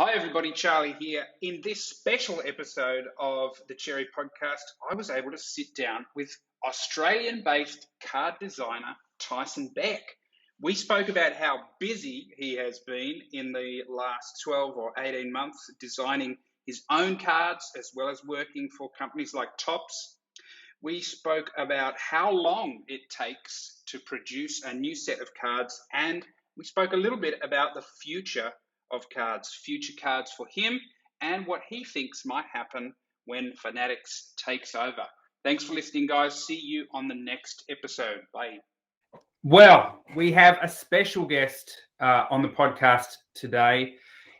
Hi, everybody. Charlie here. In this special episode of the Cherry Podcast, I was able to sit down with Australian based card designer Tyson Beck. We spoke about how busy he has been in the last 12 or 18 months designing his own cards as well as working for companies like Topps. We spoke about how long it takes to produce a new set of cards, and we spoke a little bit about the future of cards, future cards for him, and what he thinks might happen when Fanatics takes over. Thanks for listening, guys. See you on the next episode. Bye. Well, we have a special guest on the podcast today.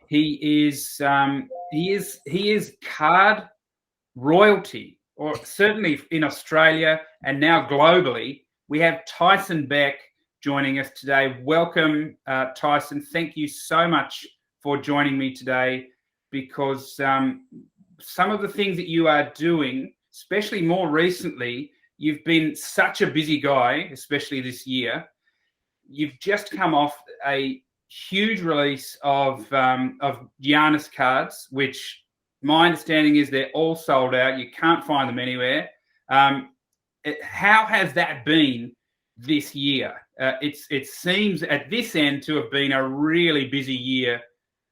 He is card royalty, or certainly in Australia and now globally. We have Tyson Beck joining us today. Welcome, Tyson. Thank you so much for joining me today, because some of the things that you are doing, especially more recently, you've been such a busy guy, especially this year. You've just come off a huge release of Giannis cards, which my understanding is they're all sold out. You can't find them anywhere. How has that been this year? It seems at this end to have been a really busy year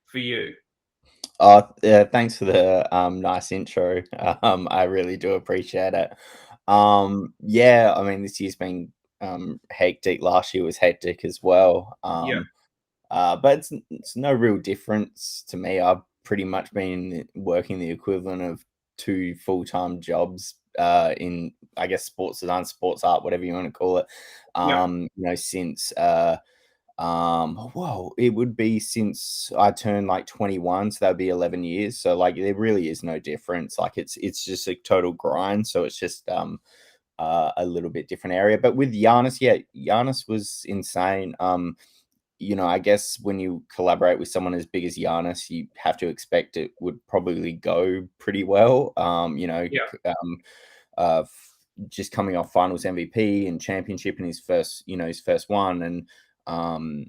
for you. Thanks for the nice intro. I really do appreciate it. Yeah, I mean, this year's been hectic. Last year was hectic as well. But it's no real difference to me. I've pretty much been working the equivalent of 2 full-time jobs in, I guess, sports design, sports art, whatever you want to call it. Since it would be since I turned like 21, so that would be 11 years. So like there really is no difference. Like it's just a total grind. So it's just a little bit different area. But with Giannis, Giannis was insane. I guess when you collaborate with someone as big as Giannis, you have to expect it would probably go pretty well. Just coming off finals MVP and championship in his first one. And the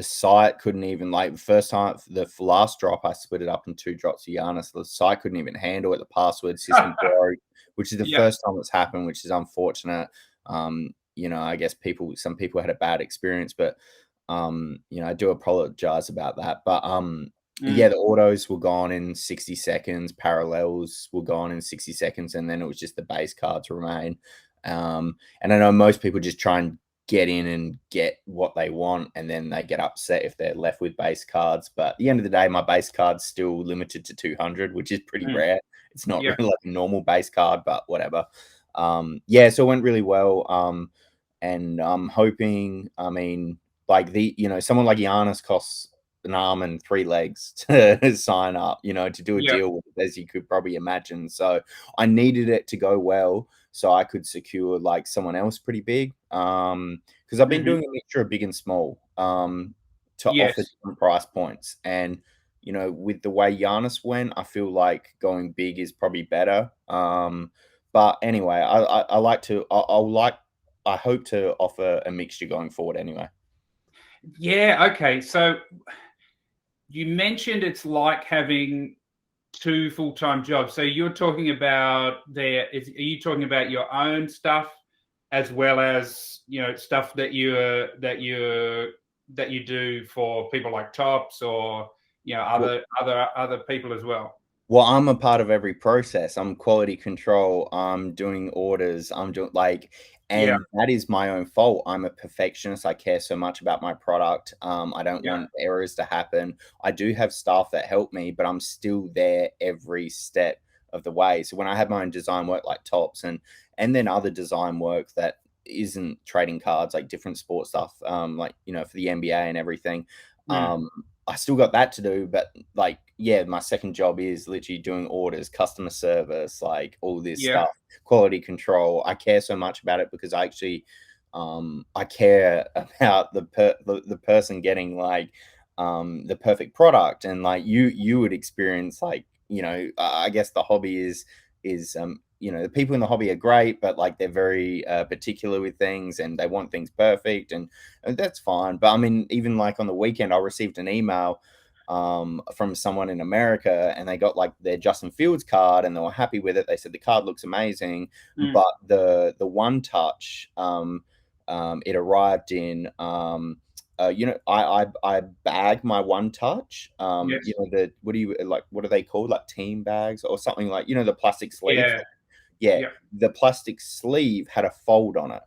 site couldn't even, like, the first time, the last drop, I split it up in 2 drops of Giannis. The site couldn't even handle it. The password system broke, which is the first time it's happened, which is unfortunate. I guess some people had a bad experience, but I do apologize about that. But the autos were gone in 60 seconds, parallels were gone in 60 seconds, and then it was just the base cards remain. And I know most people just try and get in and get what they want, and then they get upset if they're left with base cards. But at the end of the day, my base card's still limited to 200, which is pretty rare. It's not really like a normal base card, but whatever. So it went really well. And I'm hoping, someone like Giannis costs an arm and 3 legs to sign up, to do a deal with, as you could probably imagine. So I needed it to go well so I could secure like someone else pretty big. Because I've been doing a mixture of big and small to offer different price points. And, with the way Giannis went, I feel like going big is probably better. But anyway, I hope to offer a mixture going forward anyway. Yeah, okay. So you mentioned it's like having 2 full-time jobs. So you're talking about are you talking about your own stuff as well as, stuff that you do for people like Topps or, other people as well? Well, I'm a part of every process. I'm quality control. I'm doing orders. I'm doing that is my own fault. I'm a perfectionist. I care so much about my product. I don't want errors to happen. I do have staff that help me, but I'm still there every step of the way. So when I have my own design work like Topps and then other design work that isn't trading cards, like different sports stuff, for the NBA and everything, I still got that to do. But my second job is literally doing orders, customer service, like all this stuff, quality control. I care so much about it because I actually I care about the person getting the perfect product. And like you would experience, I guess the hobby is the people in the hobby are great, but like they're very particular with things and they want things perfect, and that's fine. But I mean, even like on the weekend, I received an email from someone in America, and they got like their Justin Fields card, and they were happy with it. They said the card looks amazing, but the one touch, it arrived in. I bag my one touch. Yes. What are they called? Like team bags or something, like, the plastic sleeve. Yeah. The plastic sleeve had a fold on it,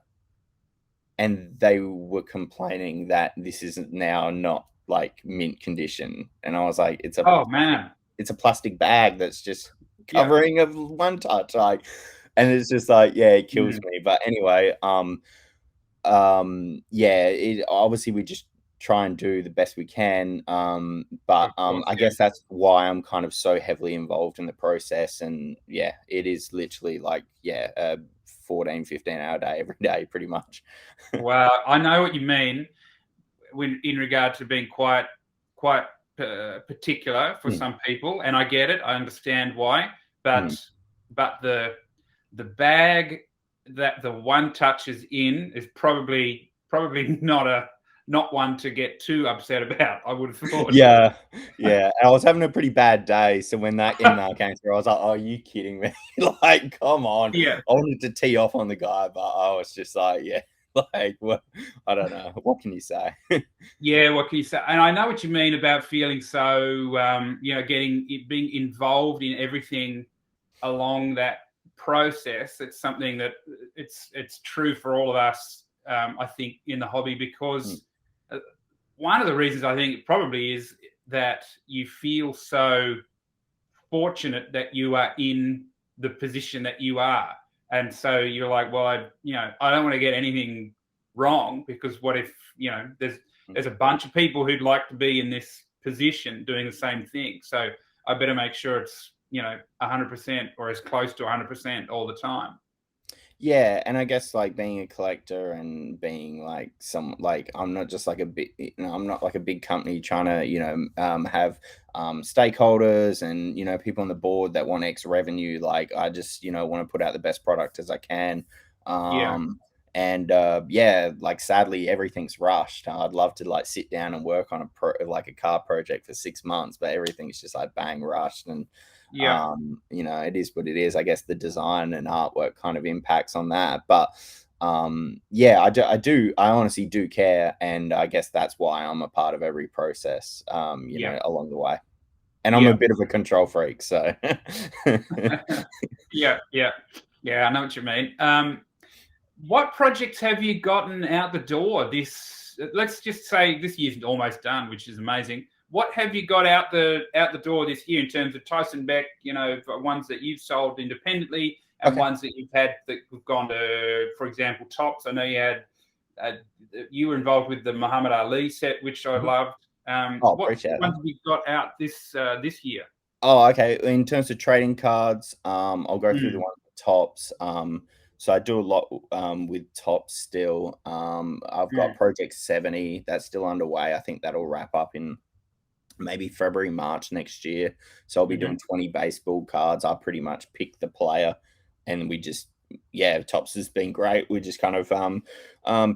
and they were complaining that this is now not like mint condition. And I was like, it's a plastic bag that's just covering of one touch, like, and it's just like, it kills me. But anyway, it obviously we just try and do the best we can, but I guess that's why I'm kind of so heavily involved in the process. And it is literally like 14-15 hour day every day pretty much. Wow, I know what you mean in regard to being quite particular for some people, and I get it. I understand why, but the bag that the one touch is in is probably not one to get too upset about, I would have thought. Yeah. I was having a pretty bad day, so when that email came through, I was like, "Oh, are you kidding me? Like, come on!" Yeah, I wanted to tee off on the guy, but I was just like, like, what? I don't know. What can you say? what can you say? And I know what you mean about feeling so, being involved in everything along that process. It's something that it's true for all of us, I think, in the hobby, because one of the reasons I think it probably is that you feel so fortunate that you are in the position that you are. And so you're like, well, I don't want to get anything wrong, because what if, there's a bunch of people who'd like to be in this position doing the same thing. So I better make sure it's, 100% or as close to 100% all the time. Yeah, and I guess like being a collector and being like I'm not just like I'm not like a big company trying to have stakeholders and people on the board that want X revenue. Like, I just want to put out the best product as I can. And like, sadly everything's rushed. I'd love to like sit down and work on a car project for 6 months, but everything's just like bang rushed. And it is what it is. I guess the design and artwork kind of impacts on that, but I honestly do care, and I guess that's why I'm a part of every process along the way. And I'm a bit of a control freak, so I know what you mean. What projects have you gotten out the door let's just say this year's almost done, which is amazing. What have you got out the door this year in terms of Tyson Beck, ones that you've sold independently and ones that you've had that have gone to, for example, Tops? I know you were involved with the Muhammad Ali set, which I loved. What ones have you got out this year? Oh, okay. In terms of trading cards, I'll go through the one with Tops. So I do a lot with Tops still. I've got Project 70 that's still underway. I think that'll wrap up in maybe February, March next year. So I'll be doing 20 baseball cards. I pretty much pick the player, and we just, Tops has been great. We just kind of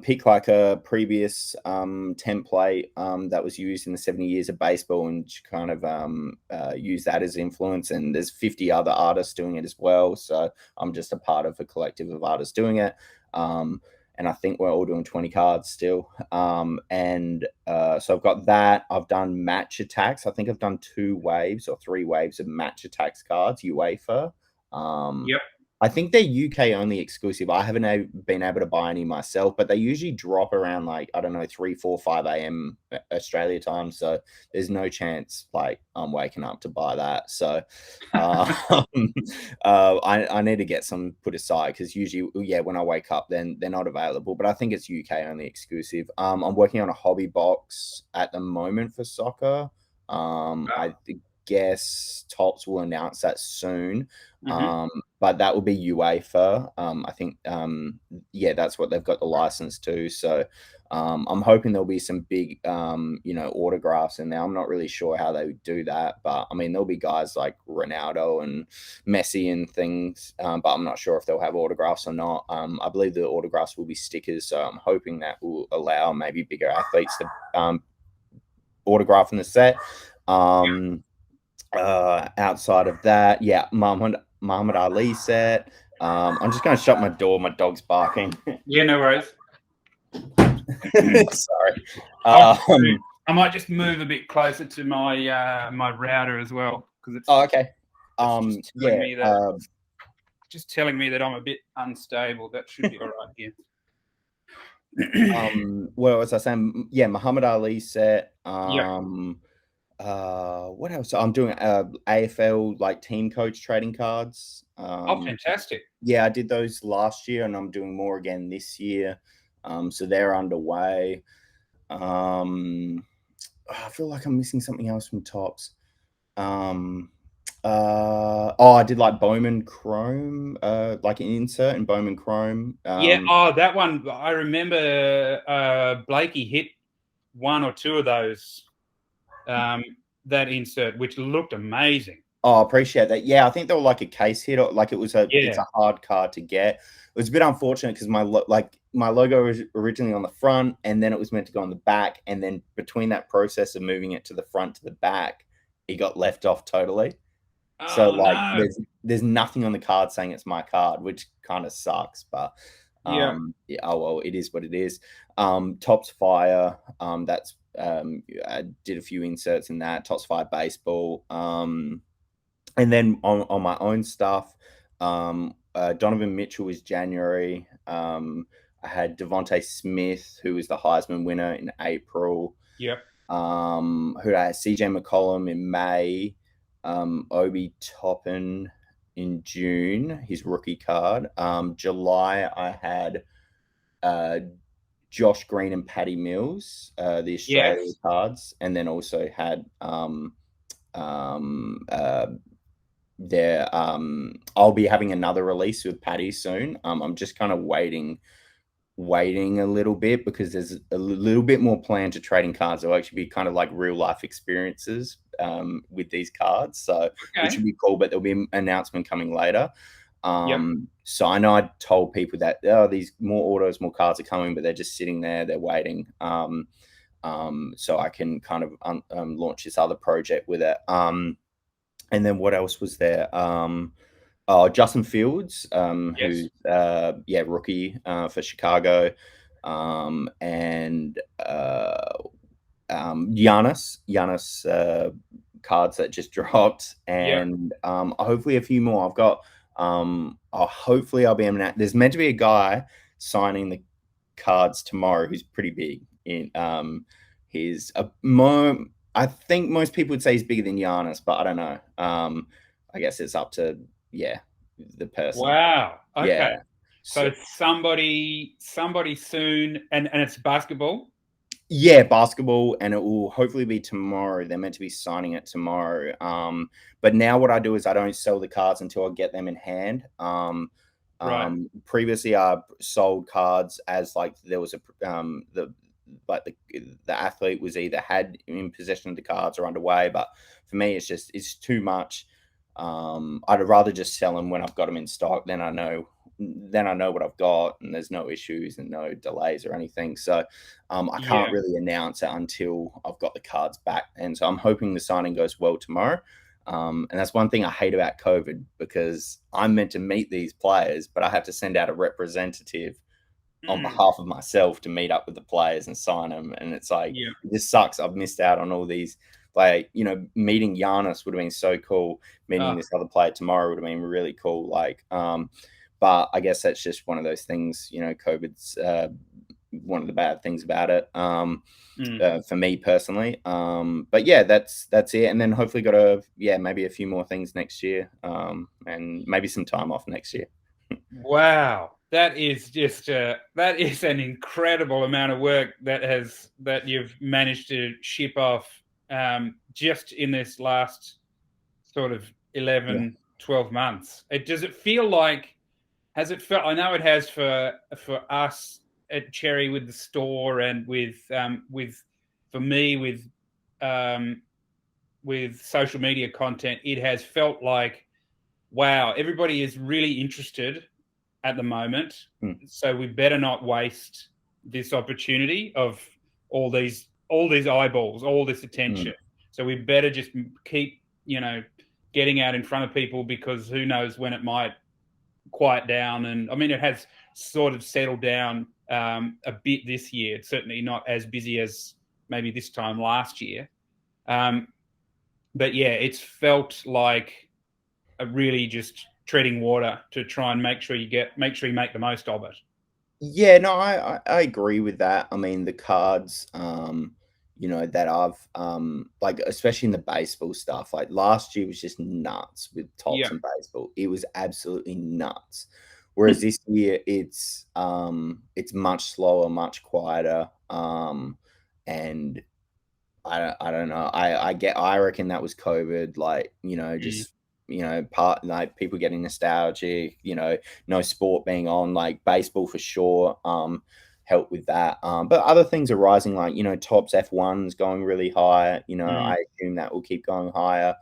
pick like a previous template that was used in the 70 years of baseball, and kind of use that as influence. And there's 50 other artists doing it as well. So I'm just a part of a collective of artists doing it. And I think we're all doing 20 cards still. So I've got that. I've done match attacks. I think I've done 2 waves or 3 waves of match attacks cards, UEFA. I think they're UK only exclusive. I haven't been able to buy any myself, but they usually drop around like, I don't know, 3, 4, 5 a.m. Australia time. So there's no chance like I'm waking up to buy that. So I need to get some put aside, because usually, when I wake up, then they're not available. But I think it's UK only exclusive. I'm working on a hobby box at the moment for soccer. I guess Tops will announce that soon. But that will be UEFA. I think, that's what they've got the license to. So I'm hoping there'll be some big, autographs in there. I'm not really sure how they would do that, but I mean, there'll be guys like Ronaldo and Messi and things, but I'm not sure if they'll have autographs or not. I believe the autographs will be stickers, so I'm hoping that will allow maybe bigger athletes to autograph in the set. Outside of that, yeah, Muhammad Ali set. I'm just going to shut my door. My dog's barking. Yeah, no worries. Sorry. I might just move a bit closer to my my router as well, because it's okay. Just telling me that I'm a bit unstable. That should be all right here. What was I saying? Yeah, Muhammad Ali set. Yeah. What else? I'm doing AFL like team coach trading cards. Fantastic. Yeah, I did those last year, and I'm doing more again this year. So they're underway. I feel like I'm missing something else from Tops. I did like Bowman Chrome, like an insert in Bowman Chrome. That one. I remember Blakey hit one or two of those, that insert, which looked amazing. Oh, I appreciate that. Yeah, I think they were like a case hit, or like it's a hard card to get. It was a bit unfortunate because my logo was originally on the front, and then it was meant to go on the back, and then between that process of moving it to the front to the back, it got left off totally. There's nothing on the card saying it's my card, which kind of sucks. But oh well, it is what it is. Tops Fire, that's I did a few inserts in that. Tops Fire baseball. And then on my own stuff, Donovan Mitchell was January. I had Devontae Smith, who was the Heisman winner in April. Yep. Who I had CJ McCollum in May. Obi Toppin in June, his rookie card. July, I had Josh Green and Patty Mills, the Australia cards, and then also had I'll be having another release with Patty soon. I'm just kind of waiting a little bit because there's a little bit more plan to trading cards. There'll actually be kind of like real life experiences with these cards, so which would be cool. But there'll be an announcement coming later. So I know I told people that these more autos, more cards are coming, but they're just sitting there, they're waiting. So I can kind of launch this other project with it. And then what else was there? Justin Fields, who's rookie for Chicago, and Giannis cards that just dropped, and hopefully a few more. I've got hopefully I'll be able to. There's meant to be a guy signing the cards tomorrow who's pretty big. I think most people would say he's bigger than Giannis, but I don't know. I guess it's up to the person. Wow. Okay. Yeah. So somebody soon, and it's basketball. Yeah, basketball, and it will hopefully be tomorrow. They're meant to be signing it tomorrow. But now what I do is I don't sell the cards until I get them in hand. Previously, I sold cards as like there was the athlete was either had in possession of the cards or underway. But for me, it's too much. I'd rather just sell them when I've got them in stock. Then I know what I've got, and there's no issues and no delays or anything. So I can't really announce it until I've got the cards back. And so I'm hoping the signing goes well tomorrow. And that's one thing I hate about COVID, because I'm meant to meet these players, but I have to send out a representative on behalf of myself to meet up with the players and sign them. And it's like, this sucks. I've missed out on all these. Like, meeting Giannis would have been so cool. Meeting this other player tomorrow would have been really cool. Like, but I guess that's just one of those things, COVID's one of the bad things about it for me personally. But yeah, that's it. And then hopefully got maybe a few more things next year, and maybe some time off next year. Wow. That is just that is an incredible amount of work that you've managed to ship off just in this last sort of 11, 12 months. Has it felt, I know it has for us at Cherry with the store, and for me with social media content, it has felt like, wow, everybody is really interested at the moment. So we better not waste this opportunity of all these eyeballs, all this attention. So we better just keep, getting out in front of people, because who knows when it might quiet down. And I mean, it has sort of settled down a bit this year. It's certainly not as busy as maybe this time last year. But yeah, it's felt like a really just treading water to try and make sure you make the most of it. Yeah, no, I agree with that. I mean, the cards, that I've like, especially in the baseball stuff, like last year was just nuts with tops Yeah. and baseball. It was absolutely nuts. Whereas this year it's much slower, much quieter. And I don't know. I reckon that was COVID, like, just part like people getting nostalgic, no sport being on, like baseball for sure, helped with that. But other things are rising, like, Topps F1's going really high, I assume that will keep going higher.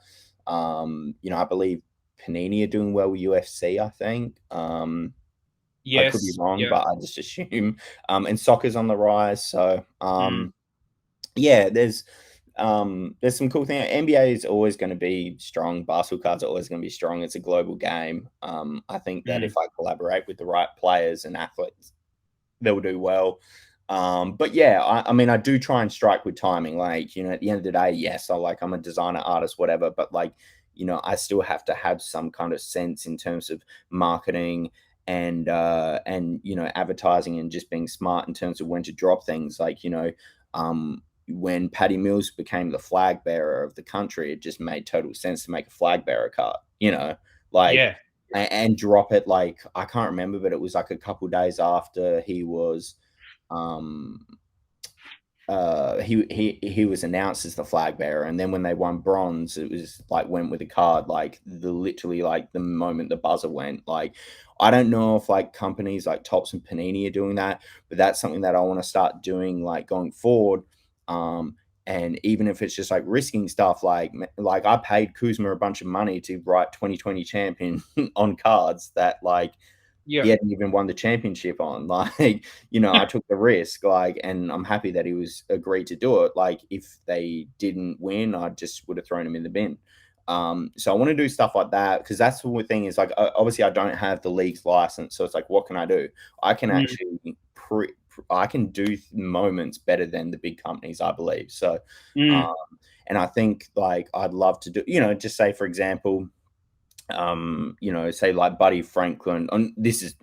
I believe Panini are doing well with UFC, I think. I could be Yes. wrong, Yeah. but I just assume. And soccer's on the rise, so yeah, there's some cool thing. NBA is always going to be strong. Basketball cards are always going to be strong. It's a global game. I think that if I collaborate with the right players and athletes, they'll do well. But yeah, I mean, I do try and strike with timing. Like, at the end of the day, yes, I'm a designer, artist, whatever. But like, I still have to have some kind of sense in terms of marketing and advertising, and just being smart in terms of when to drop things. Like, when Patty Mills became the flag bearer of the country, it just made total sense to make a flag bearer card, like, Yeah. and drop it. Like, I can't remember, but it was like a couple days after he was, he was announced as the flag bearer, and then when they won bronze, it was like went with a card, like literally like the moment the buzzer went. Like, I don't know if like companies like Topps and Panini are doing that, but that's something that I want to start doing, like, going forward. And even if it's just like risking stuff, like I paid Kuzma a bunch of money to write 2020 champion on cards that, like, Yeah. he hadn't even won the championship on. Like, I took the risk, like, and I'm happy that he was agreed to do it. Like, if they didn't win, I just would have thrown him in the bin. So I want to do stuff like that, because that's the thing is, like, obviously I don't have the league's license, so it's like, what can I do? I can actually I can do moments better than the big companies, I believe. So, and I think, like, I'd love to do, just say, for example, say like Buddy Franklin. And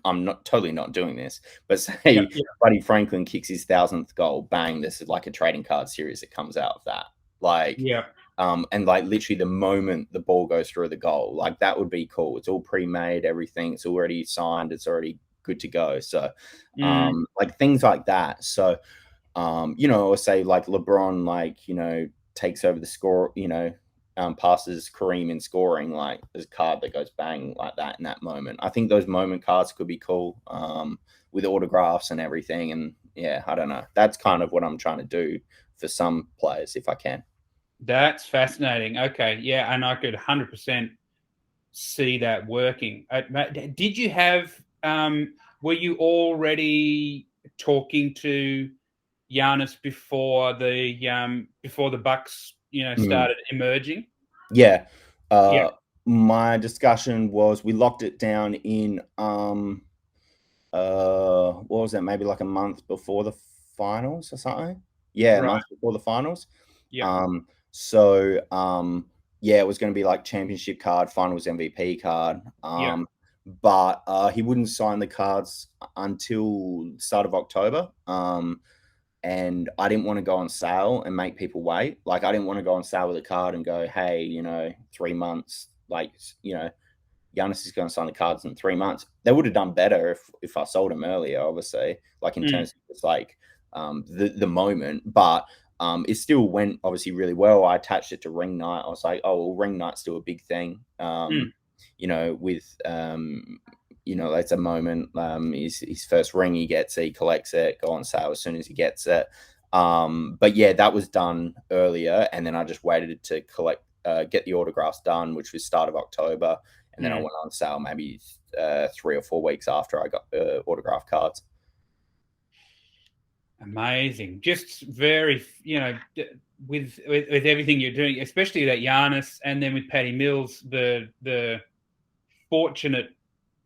I'm not totally not doing this, but say Yeah. Buddy Franklin kicks his 1,000th goal, bang! This is like a trading card series that comes out of that. Like, Yeah. And like literally the moment the ball goes through the goal, like, that would be cool. It's all pre-made, everything. It's already signed. It's already good to go. So, like things like that. So, or say like LeBron, like, takes over the score, passes Kareem in scoring, like there's a card that goes bang like that in that moment. I think those moment cards could be cool, with autographs and everything. And yeah, I don't know. That's kind of what I'm trying to do for some players, if I can. That's fascinating. Okay. Yeah. And I could 100% see that working. Did you have, were you already talking to Giannis before the Bucks, started emerging? Yeah. Yeah. My discussion was, we locked it down in what was that, maybe like a month before the finals or something. Yeah, a Right. month before the finals. Yeah. So yeah, it was going to be like championship card, finals MVP card. Yeah. But he wouldn't sign the cards until the start of October. And I didn't want to go on sale and make people wait. Like, I didn't want to go on sale with a card and go, hey, 3 months, like, Giannis is going to sign the cards in 3 months. They would have done better if I sold them earlier, obviously, like in terms of just like the moment. But it still went obviously really well. I attached it to ring night. I was like, oh, well, ring night's still a big thing. With it's a moment. His first ring, he gets it, he collects it, go on sale as soon as he gets it. But yeah, that was done earlier, and then I just waited to get the autographs done, which was start of October, and then I went on sale maybe 3 or 4 weeks after I got the autograph cards. Amazing. Just very, with everything you're doing, especially that Giannis, and then with Patty Mills, the fortunate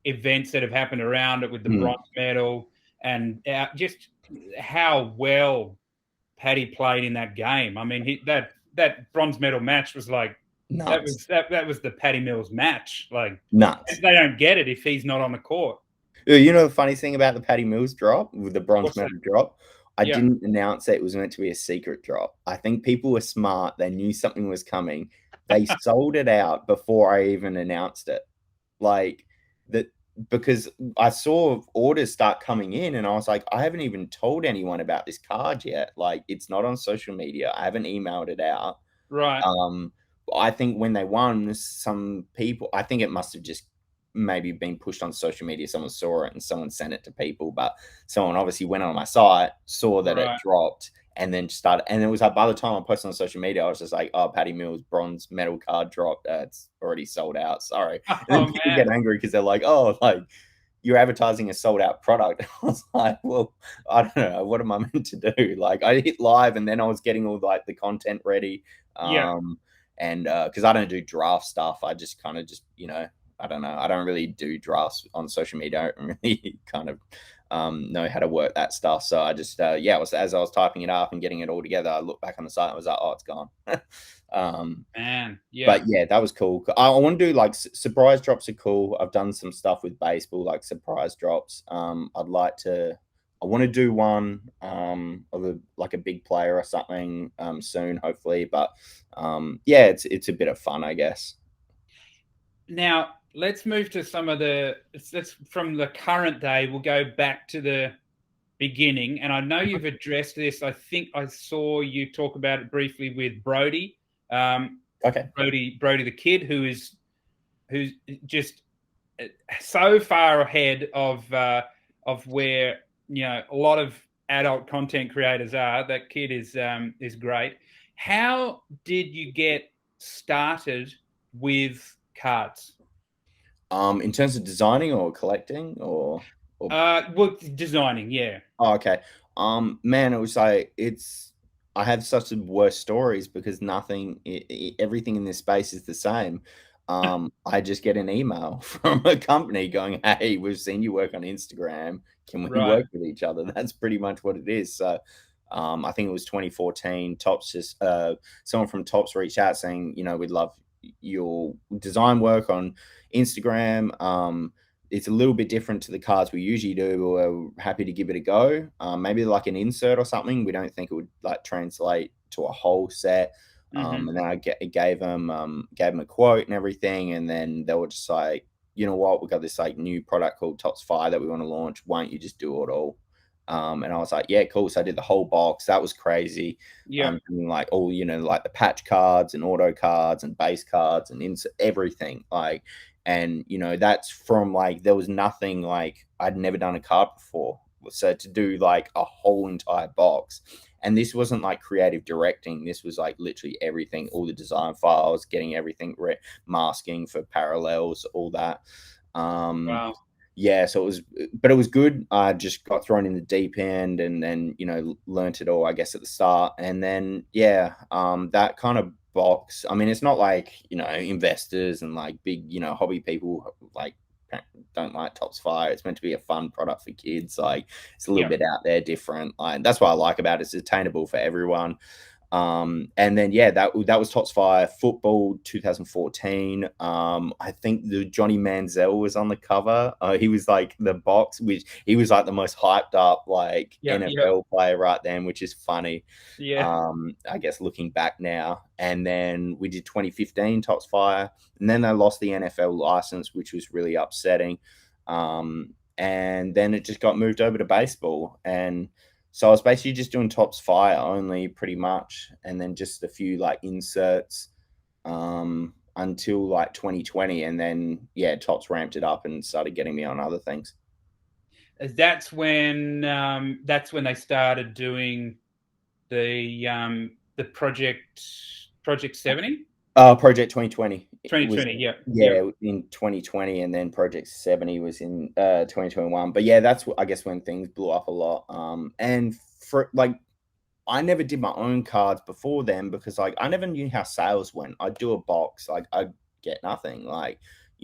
events that have happened around it with the bronze medal, and just how well Paddy played in that game. I mean, that bronze medal match was like nuts. That was the Paddy Mills match. Like Nuts. they don't get it if he's not on the court. You know the funny thing about the Patty Mills drop with the bronze medal drop? I didn't announce that it was meant to be a secret drop. I think people were smart. They knew something was coming. They sold it out before I even announced it. Like that, because I saw orders start coming in and I was like, I haven't even told anyone about this card yet. Like, it's not on social media. I haven't emailed it out. Right. I think when they won, some people, I think it must have just maybe been pushed on social media. Someone saw it and someone sent it to people, but someone obviously went on my site, saw that it dropped, and then started. And it was like, by the time I posted on social media, I was just like, oh, Patty Mills bronze medal card dropped. It's already sold out. Sorry. And then people get angry because they're like, oh, like, you're advertising a sold out product. I was like, well, I don't know. What am I meant to do? Like, I hit live and then I was getting all like the content ready. And because I don't do draft stuff, I just kind of just, I don't know. I don't really do drafts on social media. I don't really kind of know how to work that stuff. So I just, as I was typing it up and getting it all together, I looked back on the site and was like, oh, it's gone. But yeah, that was cool. I want to do like surprise drops are cool. I've done some stuff with baseball, like surprise drops. I want to do one of a big player or something soon, hopefully. But it's a bit of fun, I guess. Now let's move to some of let's from the current day. We'll go back to the beginning, and I know you've addressed this. I think I saw you talk about it briefly with Brody. Okay. Brody the kid, who's just so far ahead of where a lot of adult content creators are. That kid is great. How did you get started with cards? In terms of designing or collecting or well, designing, yeah. Oh, okay. Man, it was like I have such the worst stories because everything in this space is the same. I just get an email from a company going, "Hey, we've seen you work on Instagram. Can we work with each other?" That's pretty much what it is. So, I think it was 2014. Someone from Tops reached out saying, we'd love your design work on Instagram. It's a little bit different to the cards we usually do, but we're happy to give it a go. Maybe like an insert or something. We don't think it would like translate to a whole set. And then I gave them a quote and everything, and then they were just like, you know what, we've got this like new product called Tops Fire that we want to launch. Why don't you just do it all? And I was like, yeah, cool. So I did the whole box. That was crazy. Doing like all, like the patch cards and auto cards and base cards and everything. Like, and that's from like, there was nothing, like I'd never done a card before. So to do like a whole entire box, and this wasn't like creative directing. This was like literally everything, all the design files, getting everything masking for parallels, all that. Wow. Yeah, so it was good. I just got thrown in the deep end and then, learnt it all, I guess, at the start. And then, that kind of box, I mean, it's not like, investors and like big, hobby people like don't like Tops Fire. It's meant to be a fun product for kids. Like it's a little bit out there, different. Like that's what I like about it. It's attainable for everyone. And then that was Tops Fire Football 2014. I think the Johnny Manziel was on the cover. He was like the box, which he was like the most hyped up like NFL player right then, which is funny. I guess looking back now. And then we did 2015 Tops Fire, and then they lost the NFL license, which was really upsetting. And then it just got moved over to baseball, and so I was basically just doing Tops Fire only pretty much, and then just a few like inserts until like 2020. And then, Tops ramped it up and started getting me on other things. That's when they started doing the Project 70? Project 2020. 2020, in 2020, and then Project 70 was in 2021. But that's I guess when things blew up a lot. And for like I never did my own cards before then because like I never knew how sales went. I'd do a box, like I'd get nothing. Like,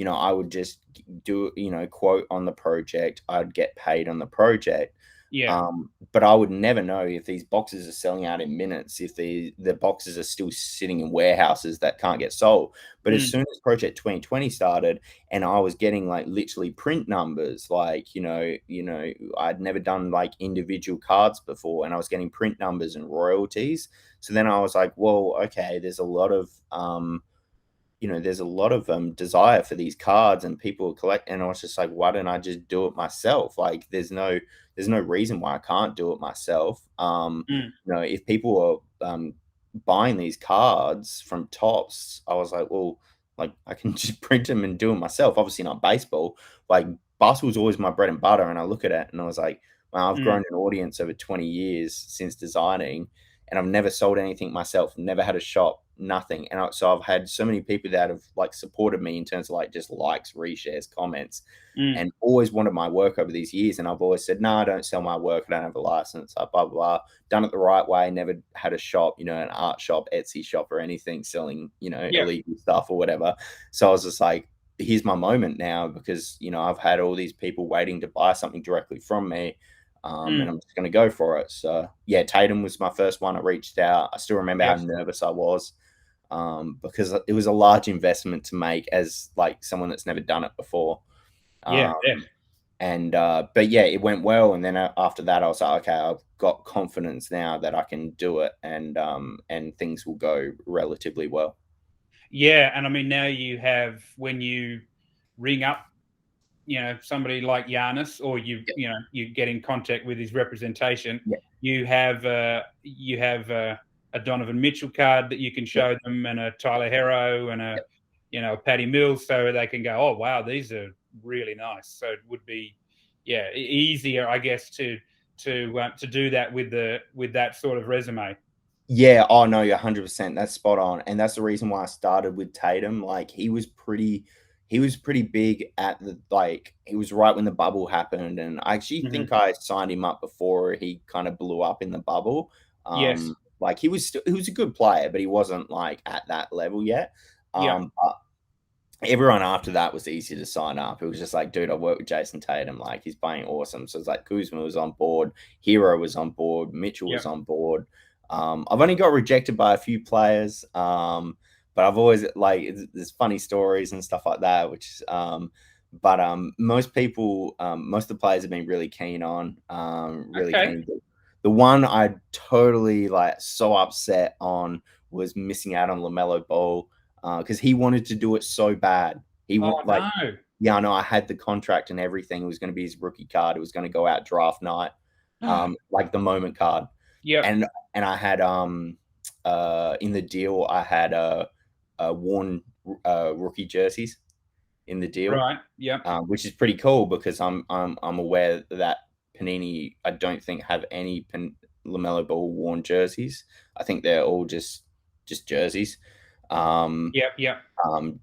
I would just do, quote on the project. I'd get paid on the project. Yeah. But I would never know if these boxes are selling out in minutes, if the boxes are still sitting in warehouses that can't get sold. But as soon as Project 2020 started and I was getting like literally print numbers, like, I'd never done like individual cards before, and I was getting print numbers and royalties. So then I was like, well, okay, there's a lot of desire for these cards and people collect, and I was just like, why don't I just do it myself? Like there's no reason why I can't do it myself. If people are buying these cards from Tops, I was like, well, like I can just print them and do it myself. Obviously not baseball. Like basketball was always my bread and butter, and I look at it and I was like, wow, I've grown an audience over 20 years since designing, and I've never sold anything myself, never had a shop, nothing. And so I've had so many people that have like supported me in terms of like just likes, reshares, comments, and always wanted my work over these years. And I've always said, no, I don't sell my work. I don't have a license, blah, blah, blah. Done it the right way. Never had a shop, an art shop, Etsy shop or anything selling, illegal stuff or whatever. So I was just like, here's my moment now because, I've had all these people waiting to buy something directly from me. And I'm just going to go for it. So yeah, Tatum was my first one. I reached out. I still remember how nervous I was because it was a large investment to make as like someone that's never done it before. But yeah, it went well. And then after that, I was like, okay, I've got confidence now that I can do it, and things will go relatively well. Yeah. And I mean, now you have, when you ring up, somebody like Giannis, or you get in contact with his representation, you have a Donovan Mitchell card that you can show them, and a Tyler Herro, and a Patty Mills, so they can go, oh wow, these are really nice. So it would be easier, I guess, to do that with that sort of resume. Yeah, oh no, you're 100%. That's spot on, and that's the reason why I started with Tatum. Like he was pretty big at he was right when the bubble happened, and I actually think I signed him up before he kind of blew up in the bubble. Yes. Like he was a good player, but he wasn't like at that level yet. But everyone after that was easy to sign up. It was just like, dude, I worked with Jason Tatum, like he's playing awesome. So it's like Kuzma was on board, Hero was on board, Mitchell was on board. I've only got rejected by a few players, but I've always like there's funny stories and stuff like that. Most people, most of the players have been really keen on, keen. The one I totally like so upset on was missing out on LaMelo Ball because he wanted to do it so bad. No. Yeah, I know. I had the contract and everything. It was going to be his rookie card. It was going to go out draft night, like the moment card. Yeah. And I had in the deal I had worn rookie jerseys in the deal, right? Yeah. Which is pretty cool because I'm aware that Panini I don't think have any LaMelo Ball worn jerseys. I think they're all just jerseys.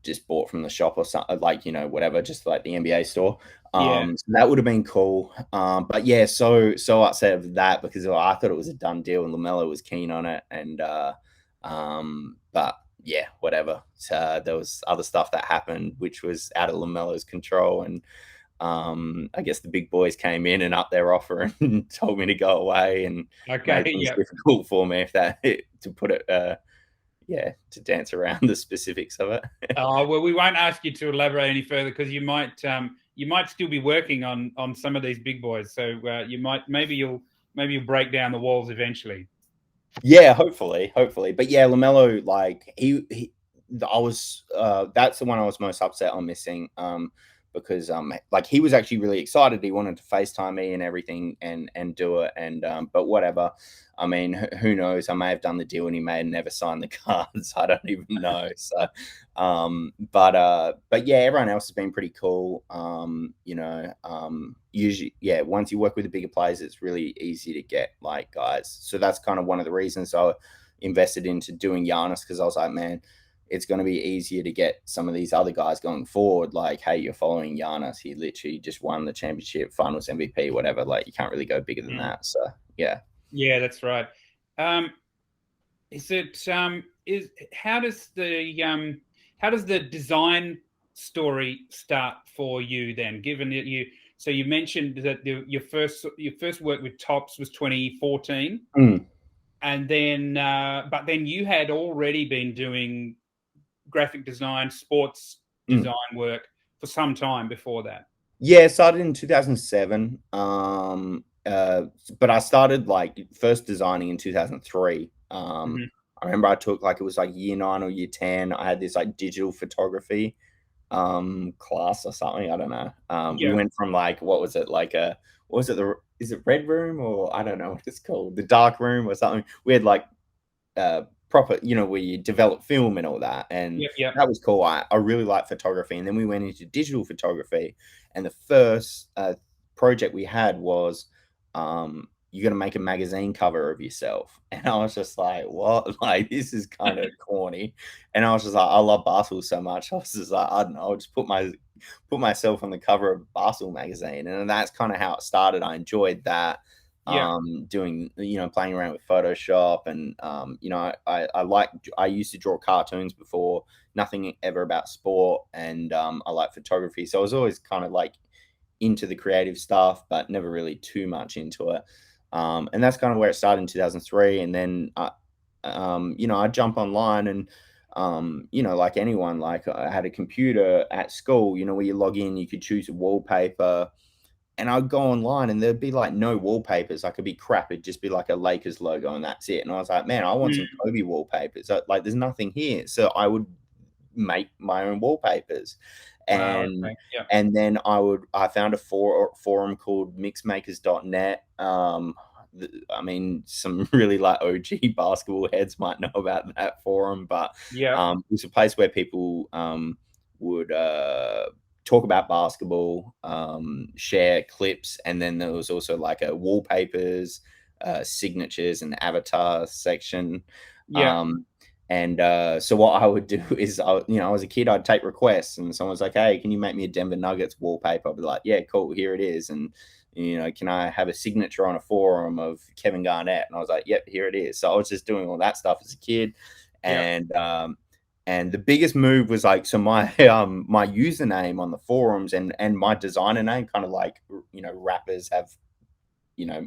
Just bought from the shop or something, like whatever, just like the NBA store. So that would have been cool. But yeah, so upset of that because I thought it was a done deal and LaMelo was keen on it, and but yeah, whatever. So there was other stuff that happened which was out of LaMelo's control, and I guess the big boys came in and upped their offer and told me to go away, and made things difficult for me to put it. To dance around the specifics of it. Oh well, we won't ask you to elaborate any further because you might still be working on some of these big boys. So you might maybe you'll break down the walls eventually. Yeah, hopefully. But yeah, LaMelo, like I was that's the one I was most upset on missing. Because like he was actually really excited. He wanted to FaceTime me and everything and do it. And but whatever. I mean, who knows? I may have done the deal and he may have never signed the cards. I don't even know. So but yeah, everyone else has been pretty cool. Usually, yeah, once you work with the bigger players, it's really easy to get like guys. So that's kind of one of the reasons I invested into doing Giannis, because I was like, man, it's going to be easier to get some of these other guys going forward. Like, hey, you're following Giannis. He literally just won the championship, finals MVP, whatever. Like, you can't really go bigger than that. So, yeah. Yeah, that's right. Is it is how does the design story start for you then? Given that you mentioned that your first work with Topps was 2014, and then but then you had already been doing graphic design, sports design work for some time before that. Yeah, started in 2007. But I started like first designing in 2003. I remember I took like it was like year 9 or year 10. I had this like digital photography class or something. I don't know. We went from like what was it like a what was it the is it red room or I don't know what it's called, the dark room or something. We had like proper, where you develop film and all that. And that was cool. I really like photography. And then we went into digital photography. And the first project we had was you're going to make a magazine cover of yourself. And I was just like, what? Like, this is kind of corny. And I was just like, I love basketball so much. I was just like, I don't know, I'll just put myself on the cover of Basketball magazine. And that's kind of how it started. I enjoyed that. Doing, playing around with Photoshop and, I used to draw cartoons before, nothing ever about sport. And I like photography. So I was always kind of like into the creative stuff, but never really too much into it. And that's kind of where it started in 2003. And then, I jump online and, like anyone, like I had a computer at school, where you log in, you could choose a wallpaper. And I'd go online and there'd be like no wallpapers. Like it'd be crap. It'd just be like a Lakers logo and that's it. And I was like, man, I want some Kobe wallpapers. Like there's nothing here. So I would make my own wallpapers. And Wow, okay. and then I found a forum called mixmakers.net. I mean, some really like OG basketball heads might know about that forum, but it was a place where people would talk about basketball, share clips, and then there was also like a wallpapers, signatures, and avatar section. So what I would do is, I was a kid, I'd take requests, and someone's like, "Hey, can you make me a Denver Nuggets wallpaper?" I'd be like, "Yeah, cool, here it is." And can I have a signature on a forum of Kevin Garnett? And I was like, "Yep, here it is." So I was just doing all that stuff as a kid, and the biggest move was like, so my my username on the forums and my designer name, kind of like rappers have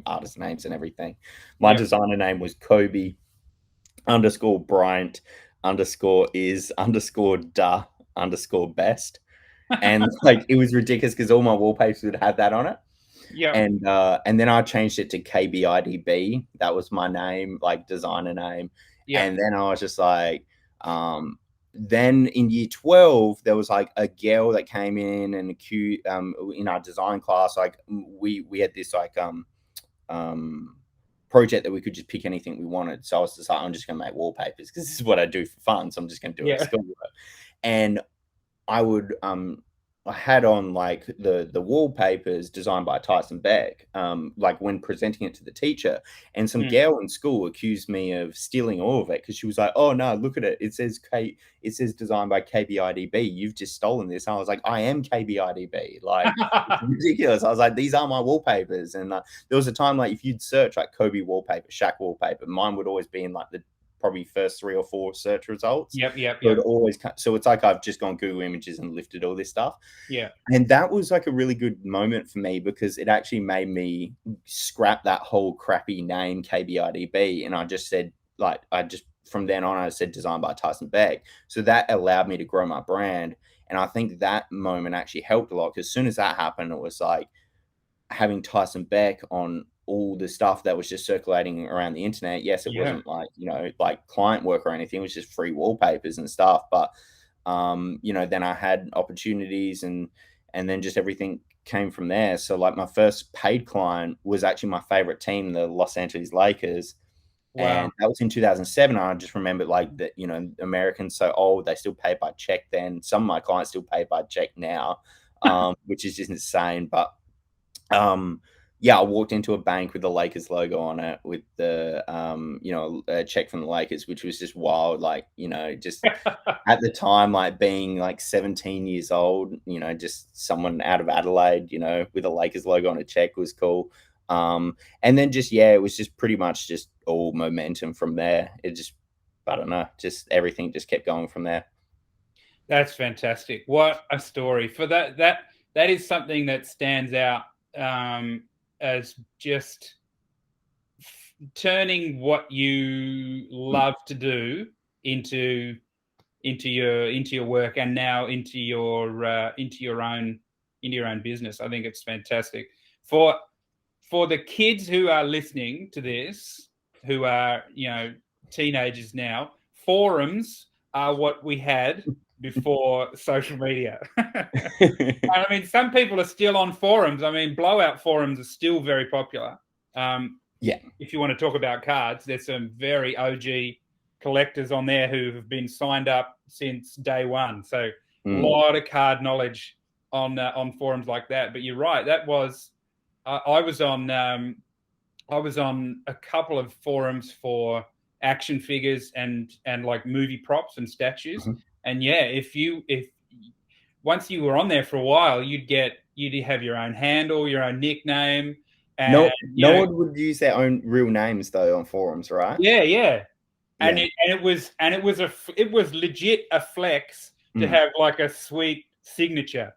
artist names and everything. My designer name was Kobe _Bryant _is_da_best. And like it was ridiculous because all my wallpapers would have that on it. And then I changed it to KBIDB. That was my name, like designer name. And then I was just like, then in year 12, there was like a girl that came in and accused in our design class. Like we had this like project that we could just pick anything we wanted. So I was just like, I'm just gonna make wallpapers because this is what I do for fun. So I'm just gonna do it at school. And I had on like the wallpapers designed by Tyson Beck, like when presenting it to the teacher, and some girl in school accused me of stealing all of it because she was like, "Oh no, look at it! It says designed by KBIDB. You've just stolen this." And I was like, "I am KBIDB. Like it's ridiculous." I was like, "These are my wallpapers." And there was a time like if you'd search like Kobe wallpaper, Shaq wallpaper, mine would always be in like the probably first 3 or 4 search results. So it's like I've just gone Google Images and lifted all this stuff. And that was like a really good moment for me because it actually made me scrap that whole crappy name KBIDB. And I just said, like, from then on, I said designed by Tyson Beck. So that allowed me to grow my brand. And I think that moment actually helped a lot because as soon as that happened, it was like having Tyson Beck on all the stuff that was just circulating around the internet. Yes, it wasn't like, like client work or anything. It was just free wallpapers and stuff. But, then I had opportunities and then just everything came from there. So like my first paid client was actually my favorite team, the Los Angeles Lakers. Wow. And that was in 2007. I just remember like that, Americans so old, they still pay by check then. Some of my clients still pay by check now, which is just insane. But, I walked into a bank with the Lakers logo on it with the, a check from the Lakers, which was just wild. Like, just at the time, like being like 17 years old, just someone out of Adelaide, with a Lakers logo on a check was cool. And then just, it was just pretty much just all momentum from there. It just, I don't know, just everything just kept going from there. That's fantastic. What a story. For that is something that stands out as just turning what you love to do into your work, and now into your own business. I think it's fantastic. For the kids who are listening to this, who are, teenagers now, forums are what we had before social media. I mean, some people are still on forums. I mean, blowout forums are still very popular. If you want to talk about cards, there's some very OG collectors on there who have been signed up since day one. So a lot of card knowledge on forums like that. But you're right. That was I was on a couple of forums for action figures and like movie props and statues. And if once you were on there for a while, you'd have your own handle, your own nickname. And, no one would use their own real names though on forums, right? Yeah. And it was legit a flex to have like a sweet signature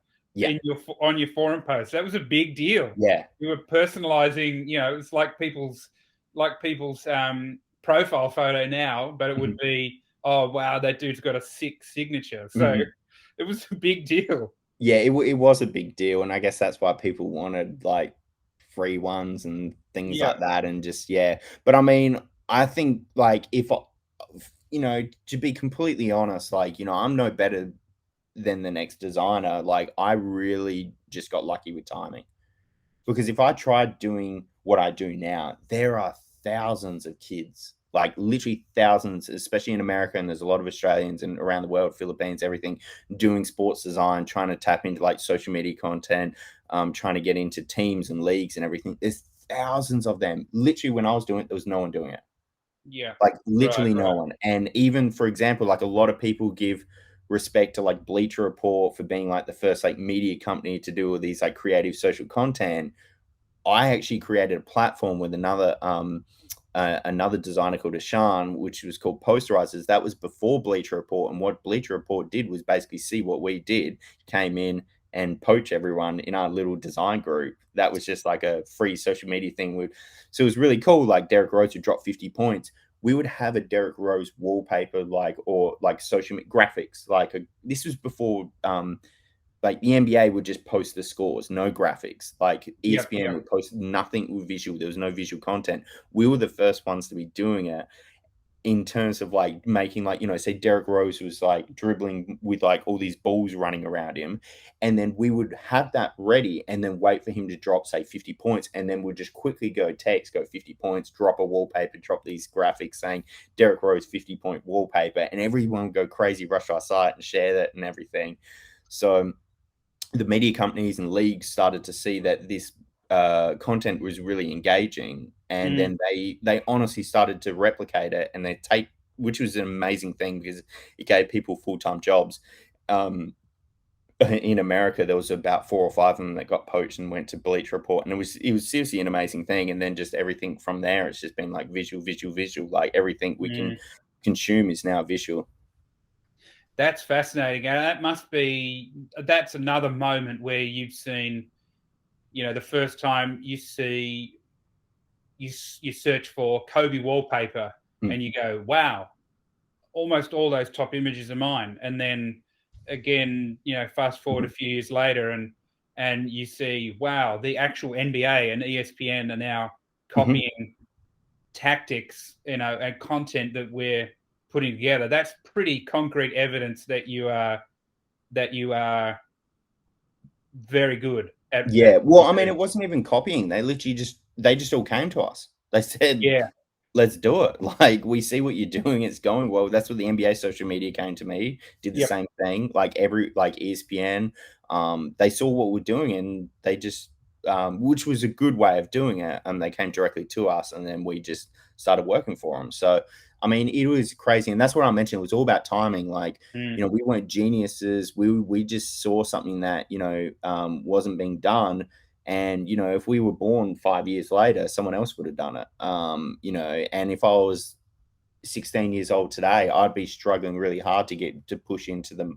on your forum post. That was a big deal. Yeah, you were personalizing. It's like people's profile photo now, but it would be, oh wow, that dude's got a sick signature. So it was a big deal. Yeah, it was a big deal, and I guess that's why people wanted like free ones and things like that, and just But I mean, I think like if to be completely honest, like I'm no better than the next designer. Like I really just got lucky with timing, because if I tried doing what I do now, there are thousands of kids, like literally thousands, especially in America, and there's a lot of Australians and around the world, Philippines, everything, doing sports design, trying to tap into like social media content, trying to get into teams and leagues and everything. There's thousands of them. Literally, when I was doing it, there was no one doing it. Yeah, like literally no one. And even, for example, like a lot of people give respect to like Bleacher Report for being like the first like media company to do all these like creative social content. I actually created a platform with another designer called Ashan, which was called Posterizers. That was before Bleacher Report, and what Bleacher Report did was basically see what we did, came in and poach everyone in our little design group. That was just like a free social media thing. So it was really cool. Like Derek Rose would drop 50 points. We would have a Derek Rose wallpaper, or social graphics. This was before like the NBA would just post the scores, no graphics. Like ESPN would post nothing with visual. There was no visual content. We were the first ones to be doing it, in terms of like making like, say Derek Rose was like dribbling with like all these balls running around him. And then we would have that ready and then wait for him to drop, say 50 points. And then we'd just quickly go 50 points, drop a wallpaper, drop these graphics saying Derek Rose 50-point wallpaper. And everyone would go crazy, rush our site and share that and everything. So the media companies and leagues started to see that this content was really engaging, and then they honestly started to replicate it, and which was an amazing thing because it gave people full-time jobs. In America, there was about 4 or 5 of them that got poached and went to Bleacher Report, and it was seriously an amazing thing. And then just everything from there, it's just been like visual. Like everything we can consume is now visual. That's fascinating, and that's another moment where you've seen, the first time you search for Kobe wallpaper and you go, wow, almost all those top images are mine. And then again, fast forward a few years later and you see, wow, the actual NBA and ESPN are now copying tactics, and content that we're putting together. That's pretty concrete evidence that you are very good at. Well, I mean, it wasn't even copying. They literally just all came to us. They said, let's do it. Like, we see what you're doing. It's going well. That's what the NBA social media came to me, did the same thing. Like ESPN, they saw what we're doing, and they just, which was a good way of doing it. And they came directly to us, and then we just started working for them. So, I mean, it was crazy. And that's what I mentioned. It was all about timing. Like, we weren't geniuses. We just saw something that, wasn't being done. And, if we were born 5 years later, someone else would have done it. And if I was 16 years old today, I'd be struggling really hard to push into the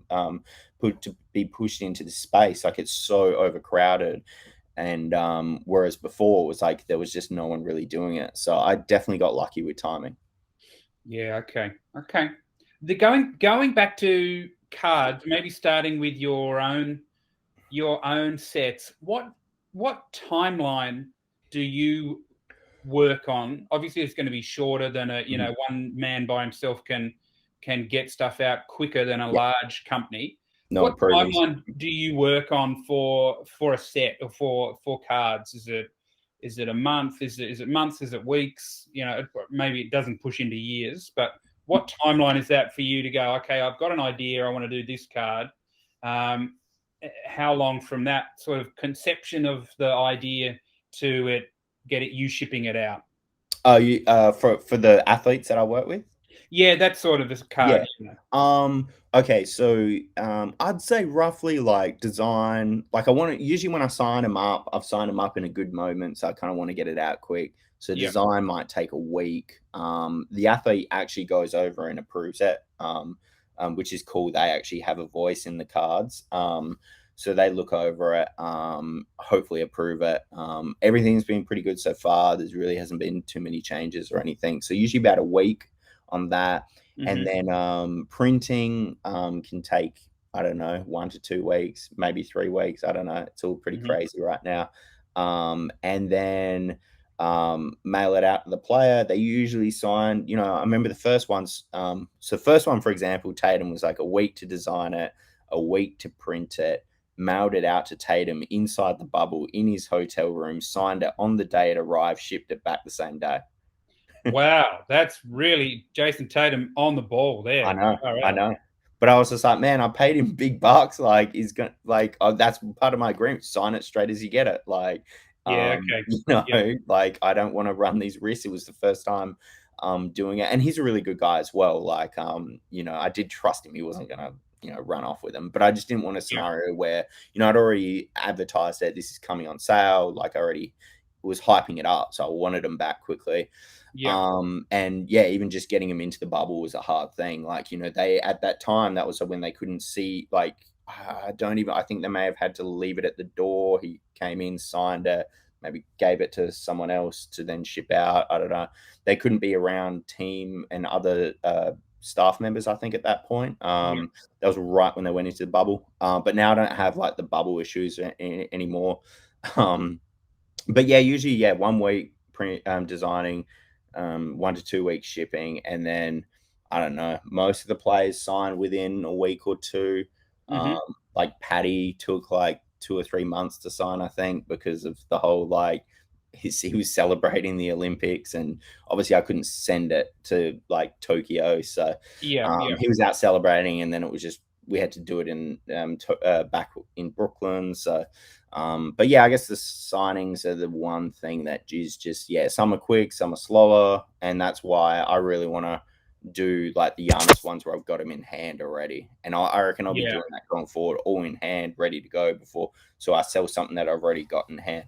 to be pushed into the space. Like, it's so overcrowded. And whereas before it was like there was just no one really doing it. So I definitely got lucky with timing. Yeah. Okay. The going back to cards, maybe starting with your own sets. What timeline do you work on? Obviously, it's going to be shorter than one man by himself can get stuff out quicker than a large company. No What improvements. timeline do you work on for a set or for cards? Is it a month? Is it months? Is it weeks? Maybe it doesn't push into years, but what timeline is that for you to go, okay, I've got an idea, I want to do this card. How long from that sort of conception of the idea to you shipping it out? You for the athletes that I work with? Yeah, that's sort of a card. Yeah. Okay, so I'd say roughly like design. Like, usually when I sign them up, I've signed them up in a good moment, so I kind of want to get it out quick. So design might take a week. The athlete actually goes over and approves it, which is cool. They actually have a voice in the cards. So they look over it, hopefully approve it. Everything's been pretty good so far. There really hasn't been too many changes or anything. So usually about a week on that. Mm-hmm. And then printing can take, I don't know, 1 to 2 weeks, maybe 3 weeks. I don't know. It's all pretty crazy right now. And then mail it out to the player. They usually sign, I remember the first ones. So first one, for example, Tatum was like a week to design it, a week to print it, mailed it out to Tatum inside the bubble in his hotel room, signed it on the day it arrived, shipped it back the same day. Wow, that's really Jason Tatum on the ball there. I know. But I was just like, man, I paid him big bucks. Like, he's gonna that's part of my agreement. Sign it straight as you get it. Like, okay. Like, I don't want to run these risks. It was the first time doing it, and he's a really good guy as well. Like, I did trust him. He wasn't gonna run off with him, but I just didn't want a scenario where I'd already advertised that this is coming on sale. Like, I already was hyping it up, so I wanted them back quickly. And even just getting them into the bubble was a hard thing. Like, they, at that time, that was when they couldn't see, like, I think they may have had to leave it at the door. He came in, signed it, maybe gave it to someone else to then ship out. I don't know. They couldn't be around team and other staff members, I think, at that point. That was right when they went into the bubble. But now I don't have like the bubble issues anymore. But usually 1 week designing, 1 to 2 weeks shipping, and then I don't know, most of the players sign within a week or two. Like Patty took like 2 or 3 months to sign, I think, because of the whole he was celebrating the Olympics, and obviously I couldn't send it to like Tokyo, so he was out celebrating, and then it was just we had to do it in back in Brooklyn. So but I guess the signings are the one thing that is just some are quick, some are slower, and that's why I really want to do like the Giannis ones where I've got them in hand already, and I reckon I'll be doing that going forward, all in hand, ready to go so I sell something that I've already got in hand.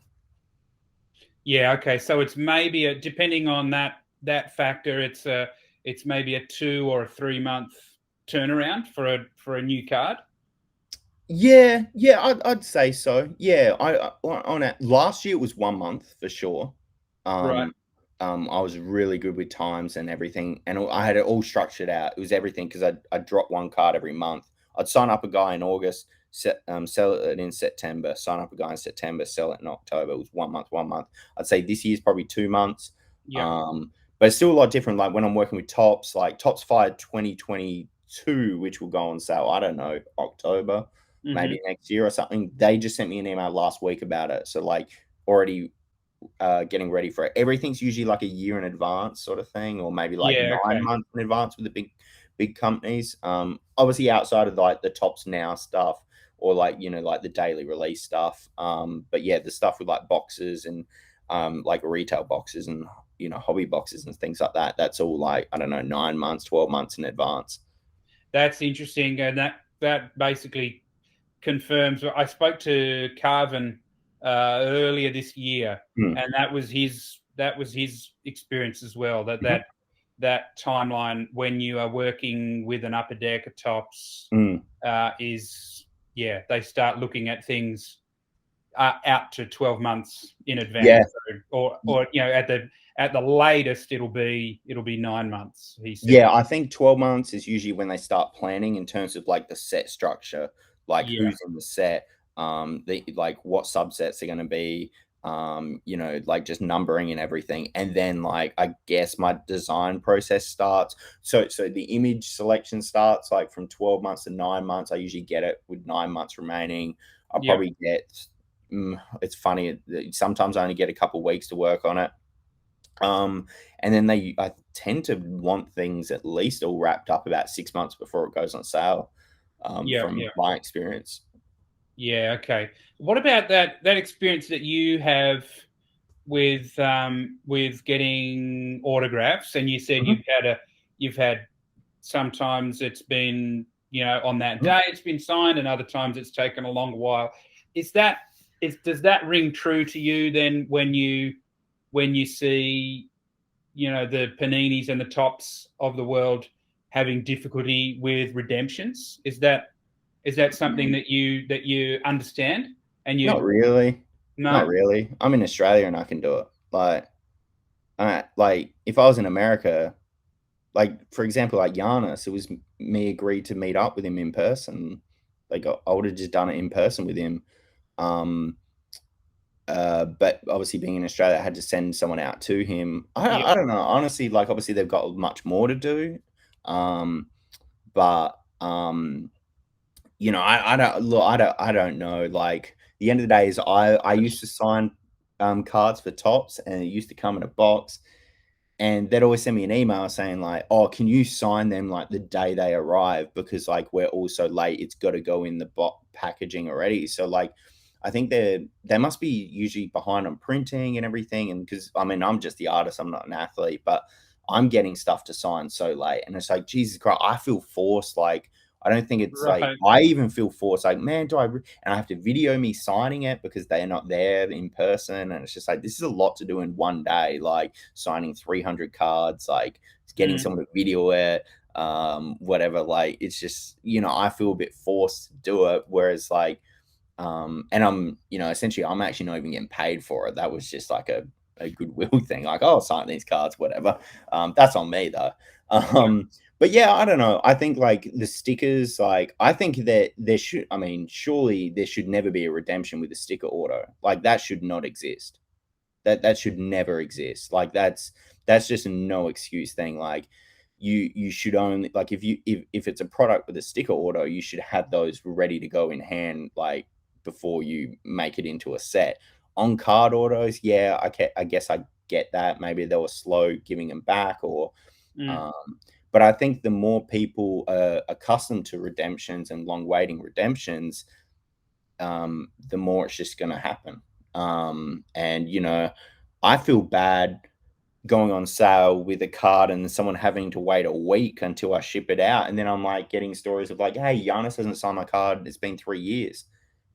Okay, so it's maybe depending on that factor, it's maybe a 2 or a 3 month turnaround for a new card. I'd say so. Last year it was 1 month for sure. Right. I was really good with times and everything, and I had it all structured out. It was everything because I'd drop one card every month. I'd sign up a guy in August, sell it in September, sign up a guy in September, sell it in October. It was 1 month. I'd say this year's probably 2 months. But it's still a lot different. Like when I'm working with Tops, like Tops Fired 2022, which will go on sale, I don't know, October, maybe next year or something. They just sent me an email last week about it. So like already getting ready for it. Everything's usually like a year in advance sort of thing, or maybe like 9 months in advance with the big companies. Obviously outside of like the Tops Now stuff, or like like the daily release stuff. But the stuff with like boxes and like retail boxes and hobby boxes and things like that, that's all like, I don't know, 9 months, 12 months in advance. That's interesting, and that basically confirms. I spoke to Carvin earlier this year, Hmm. and that was his experience as well. That timeline when you are working with an upper deck of tops is they start looking at things out to 12 months in advance. Yeah. So, or at the latest it'll be 9 months, he said. Yeah, I think 12 months is usually when they start planning in terms of like the set structure, like who's in the set, like what subsets are going to be, like just numbering and everything. And then like I guess my design process starts. So the image selection starts like from 12 months to 9 months. I usually get it with 9 months remaining. I'll probably get it's funny, sometimes I only get a couple weeks to work on it. And then I tend to want things at least all wrapped up about 6 months before it goes on sale. From my experience. Yeah. Okay. What about that experience that you have with getting autographs? And you said you've had sometimes it's been on that day it's been signed, and other times it's taken a longer while. Does that ring true to you then when you see the Paninis and the Tops of the world having difficulty with redemptions? Is that something that you understand? And you Not really. No? Not really. I'm in Australia and I can do it. Like if I was in America, like for example, like Giannis, it was me agreed to meet up with him in person. Like I would have just done it in person with him. But obviously being in Australia, I had to send someone out to him. I don't know. Honestly, like obviously they've got much more to do. But I don't know. Like the end of the day is I used to sign cards for Tops, and it used to come in a box, and they'd always send me an email saying like, "Oh, can you sign them like the day they arrive, because like we're all so late, it's got to go in the packaging already." So like I think they must be usually behind on printing and everything, and because I mean I'm just the artist, I'm not an athlete, but I'm getting stuff to sign so late, and it's like Jesus Christ, I feel forced. Like I don't think it's like I even feel forced. Like, man, and I have to video me signing it because they're not there in person, and it's just like this is a lot to do in one day. Like signing 300 cards, like getting someone to video it, whatever. Like it's just I feel a bit forced to do it, whereas like. And I'm, essentially, I'm actually not even getting paid for it. That was just like a goodwill thing. Like, oh, I'll sign these cards, whatever. That's on me though. But yeah, I don't know. I think like the stickers, like I think that surely there should never be a redemption with a sticker auto. Like that should not exist. That should never exist. Like that's just a no excuse thing. Like you should only like if it's a product with a sticker auto, you should have those ready to go in hand, like before you make it into a set. On card autos, yeah, I guess I get that. Maybe they were slow giving them back, or but I think the more people are accustomed to redemptions and long waiting redemptions, the more it's just going to happen. And I feel bad going on sale with a card and someone having to wait a week until I ship it out. And then I'm like getting stories of like, hey, Giannis hasn't signed my card. It's been 3 years.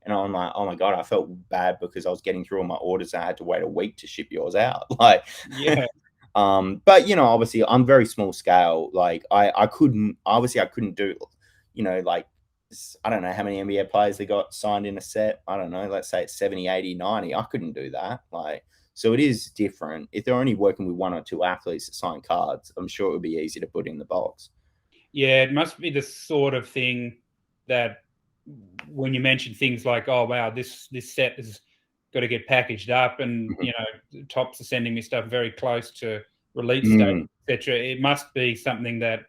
And I'm like, oh my God, I felt bad because I was getting through all my orders and I had to wait a week to ship yours out. Like, yeah. But obviously I'm very small scale. Like I couldn't do, like, I don't know how many NBA players they got signed in a set. I don't know. Let's say it's 70, 80, 90. I couldn't do that. Like, so it is different. If they're only working with 1 or 2 athletes to sign cards, I'm sure it would be easy to put in the box. Yeah, it must be the sort of thing that when you mention things like, oh wow, this set has got to get packaged up, and Tops are sending me stuff very close to release date, etc. It must be something that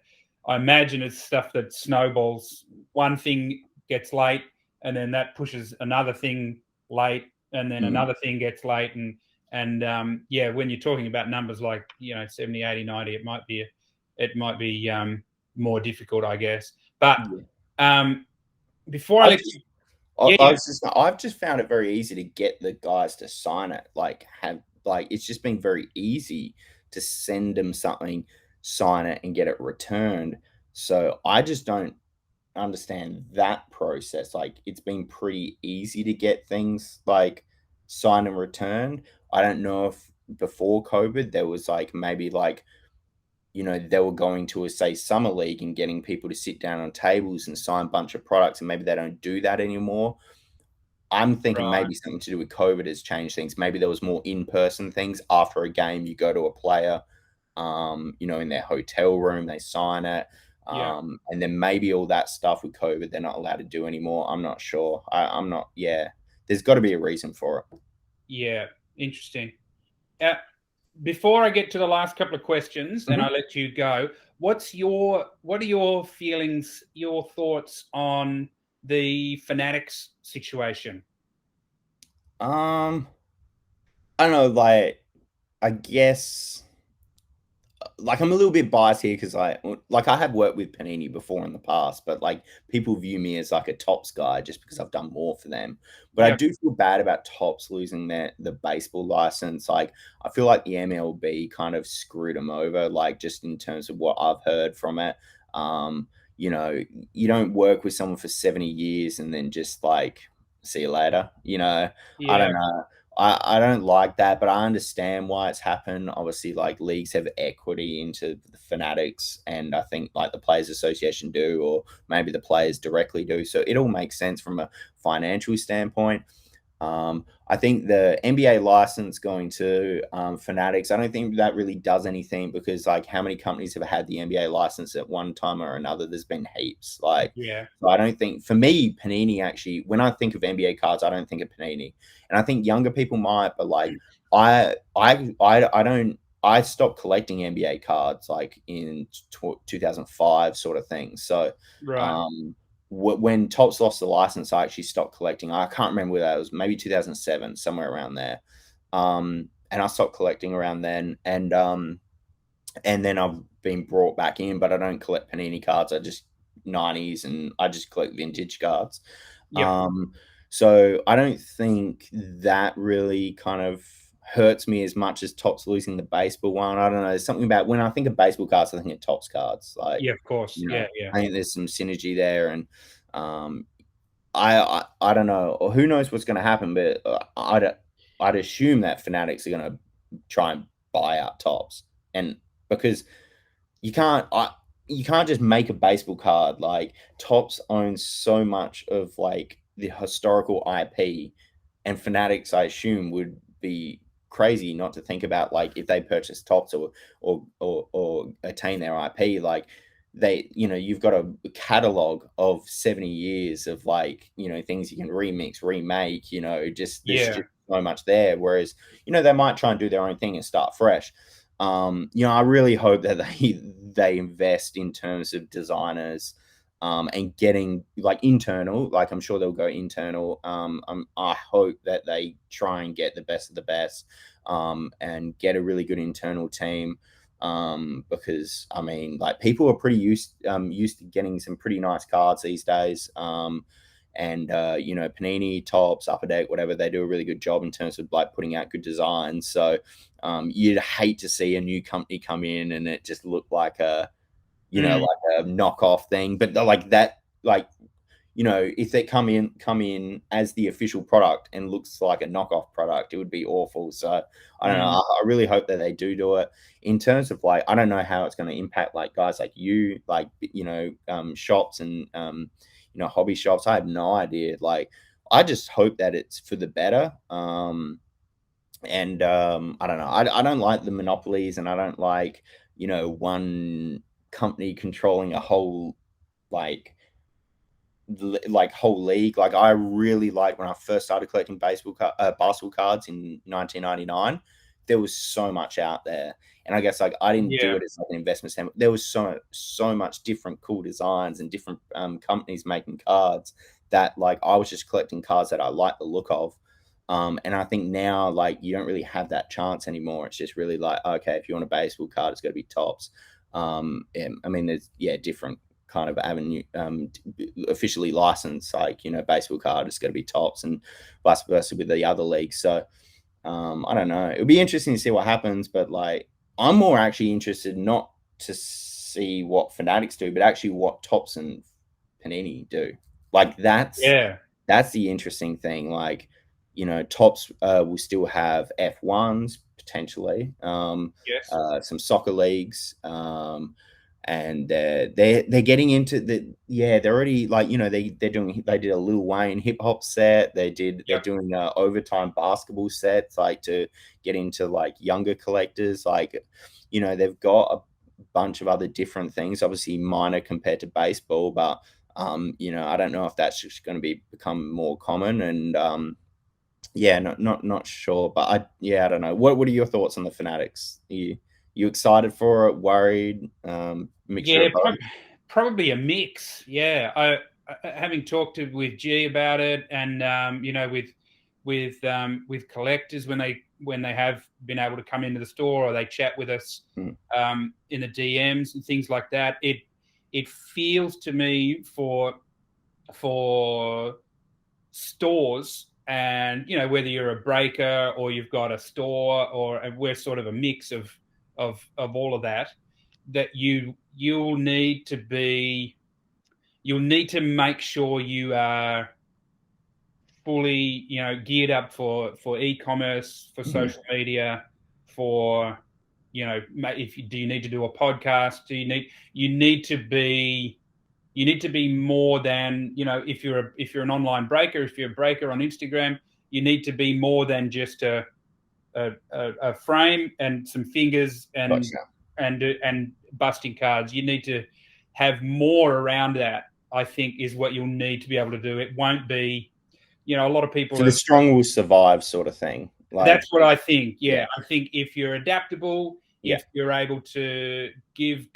I imagine is stuff that snowballs. One thing gets late, and then that pushes another thing late, and then another thing gets late, and when you're talking about numbers like 70, 80, 90, it might be more difficult, I guess. But before I let you, I've just found it very easy to get the guys to sign it. Like it's just been very easy to send them something, sign it, and get it returned. So I just don't understand that process. Like it's been pretty easy to get things like signed and returned. I don't know if before COVID there was like maybe like, they were going to a say summer league and getting people to sit down on tables and sign a bunch of products, and maybe they don't do that anymore. I'm thinking Right. maybe something to do with COVID has changed things. Maybe there was more in-person things after a game. You go to a player, in their hotel room, they sign it. Yeah. And then maybe all that stuff with COVID, they're not allowed to do anymore. I'm not sure. I'm not, yeah. There's got to be a reason for it. Yeah. Interesting. Before I get to the last couple of questions and I let you go, what are your feelings, your thoughts on the Fanatics situation? I don't know, like, I guess like I'm a little bit biased here because I have worked with Panini before in the past, but like people view me as like a Tops guy just because I've done more for them. But I Yeah. do feel bad about Tops losing the baseball license. Like I feel like the MLB kind of screwed them over, like just in terms of what I've heard from it. You don't work with someone for 70 years and then just like see you later. I Yeah. don't know. I don't like that, but I understand why it's happened. Obviously, like leagues have equity into the Fanatics, and I think like the Players Association do, or maybe the players directly do. So it all makes sense from a financial standpoint. I think the NBA license going to Fanatics, I don't think that really does anything because, like, how many companies have had the NBA license at one time or another? There's been heaps. Like, Yeah. so I don't think, for me, Panini actually, when I think of NBA cards, I don't think of Panini, and I think younger people might, but like, I don't. I stopped collecting NBA cards like in 2005, sort of thing. So, Right. um, when Topps lost the license, I actually stopped collecting. I can't remember whether that was maybe 2007, somewhere around there. And I stopped collecting around then, and then I've been brought back in, but I don't collect Panini cards. I just 90s and I just collect vintage cards. Yep. So I don't think that really kind of hurts me as much as Topps losing the baseball one. I don't know. There's something about when I think of baseball cards, I think of Topps cards. Like, Yeah, of course. Yeah. Yeah. I think there's some synergy there, and um, I don't know, or who knows what's going to happen, but I'd assume that Fanatics are going to try and buy out Topps, and because you can't I you can't just make a baseball card. Like Topps owns so much of like the historical IP, and Fanatics, I assume, would be crazy not to think about like if they purchase Topps or attain their IP, like you've got a catalog of 70 years of like things you can remix, remake. Just there's Yeah. just so much there. Whereas they might try and do their own thing and start fresh. I really hope that they invest in terms of designers, and getting like internal. Like I'm sure they'll go internal. I hope that they try and get the best of the best, and get a really good internal team. Because I mean, like people are pretty used to getting some pretty nice cards these days. And Panini, Topps, Upper Deck, whatever, they do a really good job in terms of like putting out good designs. So you'd hate to see a new company come in and it just look like like a knockoff thing. But like that, like if they come in as the official product and looks like a knockoff product, it would be awful. So I don't know. I really hope that they do it. In terms of like, I don't know how it's going to impact like guys like you, like shops and hobby shops. I have no idea. Like, I just hope that it's for the better. And I don't know. I don't like the monopolies, and I don't like one company controlling a whole like whole league. Like I really like when I first started collecting basketball cards in 1999. There was so much out there, and I guess like I didn't do Yeah. it as like an investment standpoint. There was so much different cool designs and different companies making cards that like I was just collecting cards that I like the look of. And I think now like you don't really have that chance anymore. It's just really like, okay, if you want a baseball card, it's got to be Topps. And, I mean, there's different kind of avenue, officially licensed, like baseball card is going to be Topps, and vice versa with the other leagues. So I don't know. It'll be interesting to see what happens, but like I'm more actually interested not to see what Fanatics do, but actually what Topps and Panini do. Like that's Yeah. the interesting thing. Like Tops will still have F1s potentially, Yes. some soccer leagues, and they're getting into they're already they did a Lil Wayne hip hop set. They're Yep. doing overtime basketball sets, like, to get into like younger collectors. Like, they've got a bunch of other different things, obviously minor compared to baseball, but I don't know if that's just going to become more common. And not sure, but I don't know. What are your thoughts on the Fanatics? You excited for it? Worried? Mixture Yeah, of both. probably a mix. Yeah, having talked with G about it, and with collectors when they have been able to come into the store, or they chat with us in the DMs and things like that. It feels to me for stores, and whether you're a breaker or you've got a store, or we're sort of a mix of all of that you'll need to make sure you are fully geared up for e-commerce, for social media, for if do you need to do a podcast, you need to be more than if you're an online breaker, if you're a breaker on Instagram, you need to be more than just a frame and some fingers and Gotcha. and busting cards. You need to have more around that, I think, is what you'll need to be able to do. It won't be, a lot of people So the have. strong will survive, sort of thing. That's what I think. Yeah. Yeah. I think if you're adaptable, Yeah. if you're able to give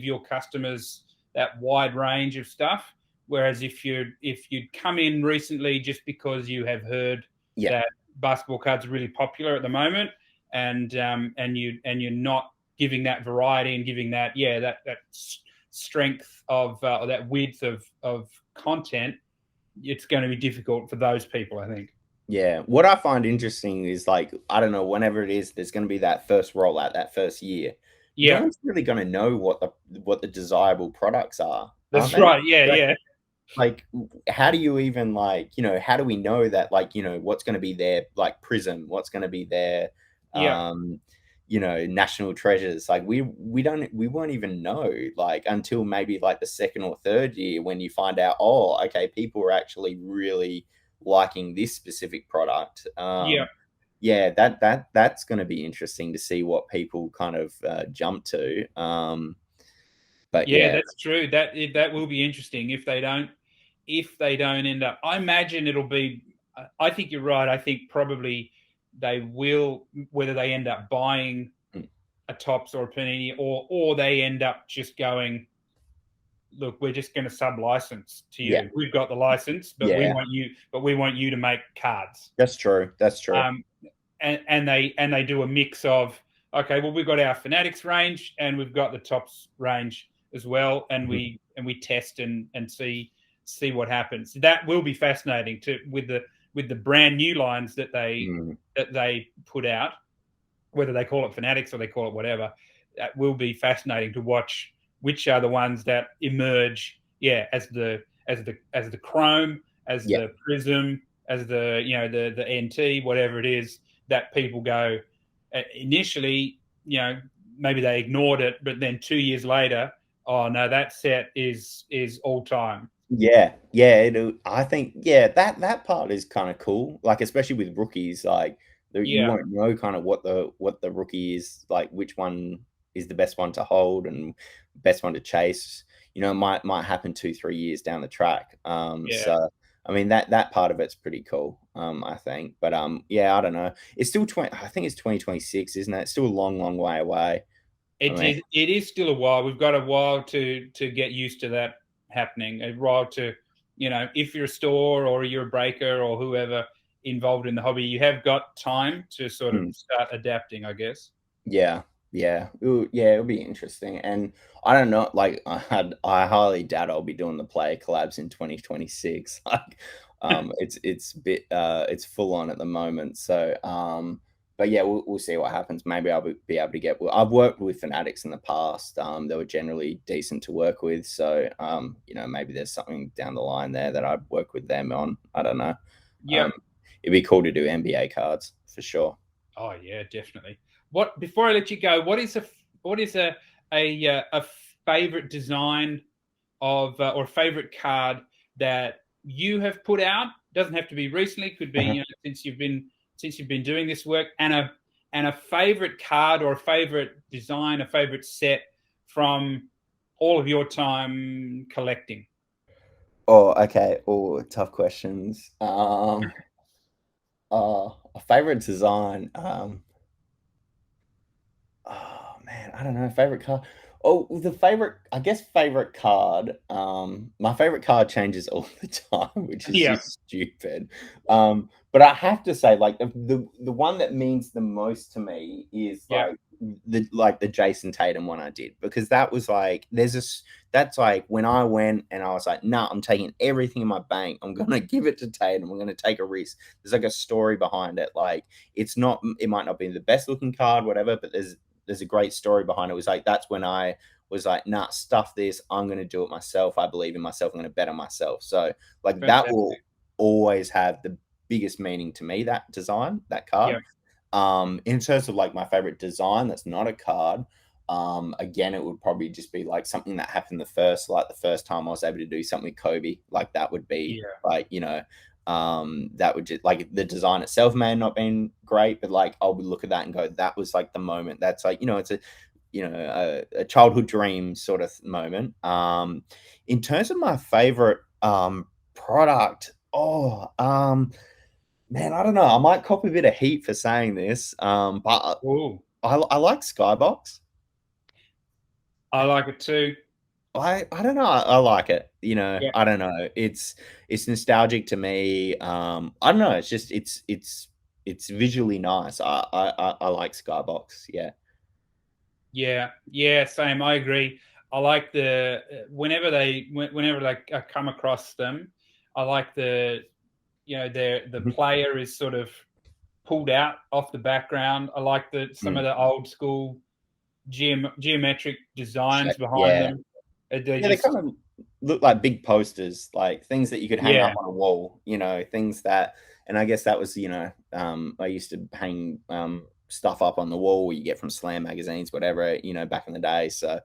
your customers that wide range of stuff, whereas if you'd come in recently just because you have heard that basketball cards are really popular at the moment, and you're not giving that variety and giving that strength of or that width of content, it's going to be difficult for those people, I think. Yeah. What I find interesting is, like, I don't know, whenever it is, there's going to be that first rollout, that first year. Yeah. No one's really going to know what the desirable products are. That's right. Yeah. Yeah. Like, how do you even, like, how do we know that, like, what's going to be their, like, prism, what's going to be their national treasures? Like, we won't even know, like, until maybe like the second or third year, when you find out, oh, okay, people are actually really liking this specific product. That's going to be interesting to see what people kind of jump to. But that's true. That will be interesting if they don't end up. I imagine it'll be. I think you're right. I think probably they will, whether they end up buying a Tops or a Panini, or they end up just going, look, we're just going to sub-license to you. We've got the license, but we want you to make cards. That's true. And they do a mix of, okay, well, we've got our Fanatics range and we've got the Tops range as well, and we test and see what happens. That will be fascinating with the brand new lines that they put out, whether they call it Fanatics or they call it whatever. That will be fascinating to watch, which are the ones that emerge, as the Chrome, as the Prism, as the NT, whatever it is, that people go, initially, maybe they ignored it, but then 2 years later, oh no, that set is all time. I think that part is kind of cool, like, especially with rookies. Like, you won't know kind of what the rookie is, like, which one is the best one to hold and best one to chase. It might happen 2-3 years down the track. So I mean, that part of it's pretty cool, I think. But I don't know. It's still I think it's 2026, isn't it? It's still a long way away. It is still a while. We've got a while to get used to that happening. A while to, if you're a store or you're a breaker or whoever involved in the hobby, you have got time to sort of start adapting, I guess. It'll be interesting. And I don't know, like, I highly doubt I'll be doing the player collabs in 2026. Like, it's a bit it's full on at the moment. So but we'll see what happens. Maybe I'll be able to get. I've worked with Fanatics in the past. They were generally decent to work with. So maybe there's something down the line there that I'd work with them on. I don't know. it'd be cool to do NBA cards for sure. Oh yeah, definitely. What before I let you go, what is a favorite design of or favorite card that you have put out? Doesn't have to be recently. Could be since you've been doing this work, and a favorite card or a favorite design, a favorite set from all of your time collecting. Oh, okay. Oh, tough questions. A favorite design. Oh man, I don't know. Favorite card. Oh, I guess favorite card. My favorite card changes all the time, which is Yeah, just stupid. But I have to say, like the one that means the most to me is yeah, the Jason Tatum one I did, because that was like that's like when I went and I was like, nah, I'm taking everything in my bank. I'm gonna give it to Tatum. I'm gonna take a risk. There's like a story behind it. Like it might not be the best looking card, whatever, but there's a great story behind it. It was like that's when I was like, nah, stuff this. I'm gonna do it myself. I believe in myself. I'm gonna bet on myself. So like that fantastic. will always have the biggest meaning to me, that design, that card. Yeah, In terms of like my favorite design that's not a card, again, it would probably just be like something that happened the first time I was able to do something with Kobe. Like that would be yeah, like, that would just like the design itself may have not been great, but like I'll look at that and go, that was like the moment. That's like, it's a childhood dream sort of moment. In terms of my favorite product, man, I don't know. I might cop a bit of heat for saying this, but Ooh, I like Skybox. I like it too. I don't know. I like it. Yeah, I don't know. It's nostalgic to me. I don't know. It's just it's visually nice. I like Skybox. Yeah. yeah, same. I agree. I like whenever they come across them, I like the Mhm. player is sort of pulled out off the background. I like some Mm. of the old school geometric designs behind Yeah. them. They Yeah, they just kind of look like big posters, like things that you could hang up yeah, on a wall, things that, and I guess that was, I used to hang stuff up on the wall you get from Slam magazines, whatever, back in the day. So,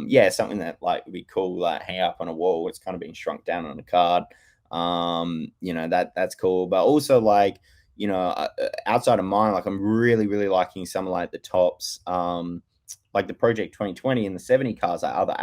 yeah, something that like would be cool, like hang up on a wall. It's kind of been shrunk down on a card. That's cool. But also like, outside of mine, like I'm really, really liking some of like the tops. Like the Project 2020 and the 70 cars that other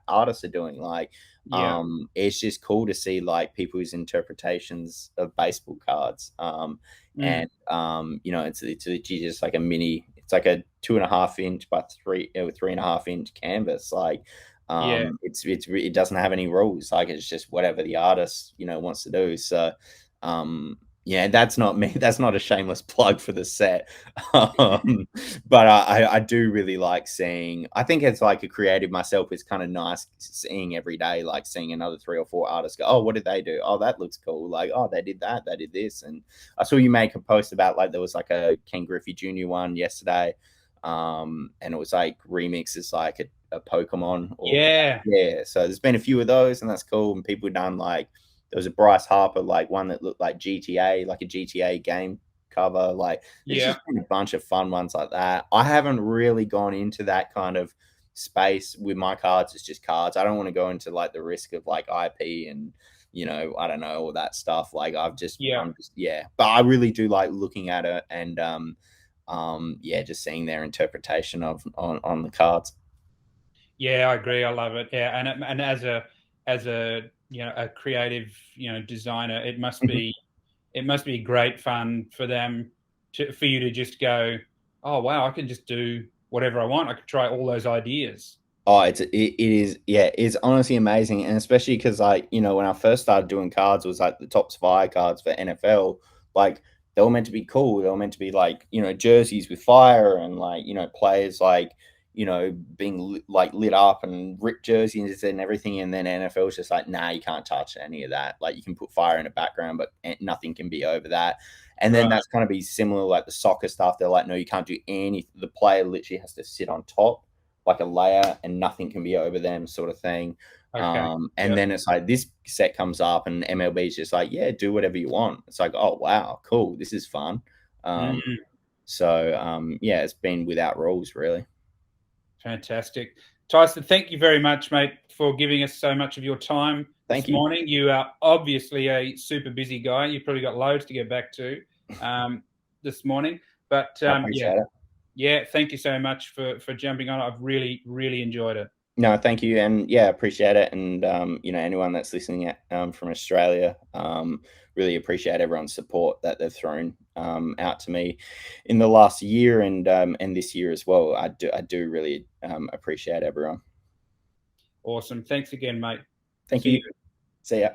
artists are doing. Like, yeah, it's just cool to see like people's interpretations of baseball cards. mm, It's literally just like it's like a 2.5 inch by 3.5 inch canvas. Like, yeah, it doesn't have any rules. Like, it's just whatever the artist, wants to do. So, yeah, that's not me. That's not a shameless plug for the set. Um, but I do really like seeing. I think it's like a creative myself. It's kind of nice seeing every day, like seeing another 3 or 4 artists go, oh, what did they do? Oh, that looks cool. Like, oh, they did that. They did this. And I saw you make a post about like there was like a Ken Griffey Jr. one yesterday, and it was like remixes like a Pokemon or yeah, yeah. So there's been a few of those, and that's cool. And people done like there was a Bryce Harper like one that looked like GTA, like a GTA game cover. Like there's yeah, just been a bunch of fun ones like that. I haven't really gone into that kind of space with my cards. It's just cards. I don't want to go into like the risk of like IP and I don't know all that stuff. Like yeah. I'm just yeah. But I really do like looking at it and yeah, just seeing their interpretation of on the cards. Yeah, I agree. I love it. Yeah, and as a a creative designer, it must be great fun for them for you to just go, oh wow, I can just do whatever I want. I could try all those ideas. Oh, it is yeah, it's honestly amazing, and especially because like when I first started doing cards, it was like the Topps Fire cards for NFL. Like they were meant to be cool. They were meant to be like jerseys with fire and like players like being like lit up and ripped jerseys and everything. And then NFL is just like, nah, you can't touch any of that. Like you can put fire in the background, but nothing can be over that. And then Right. that's kind of be similar like the soccer stuff. They're like, no, you can't do any. The player literally has to sit on top like a layer and nothing can be over them sort of thing. Okay. And then it's like this set comes up and MLB is just like, yeah, do whatever you want. It's like, oh, wow, cool. This is fun. So, yeah, it's been without rules, really. Fantastic. Tyson, thank you very much, mate, for giving us so much of your time this morning. You are obviously a super busy guy. You've probably got loads to get back to this morning. But yeah, thank you so much for jumping on. I've really, really enjoyed it. No, thank you. And yeah, appreciate it. And, anyone that's listening from Australia, really appreciate everyone's support that they've thrown out to me in the last year and this year as well. I do really appreciate everyone. Awesome. Thanks again, mate. Thank you. See ya.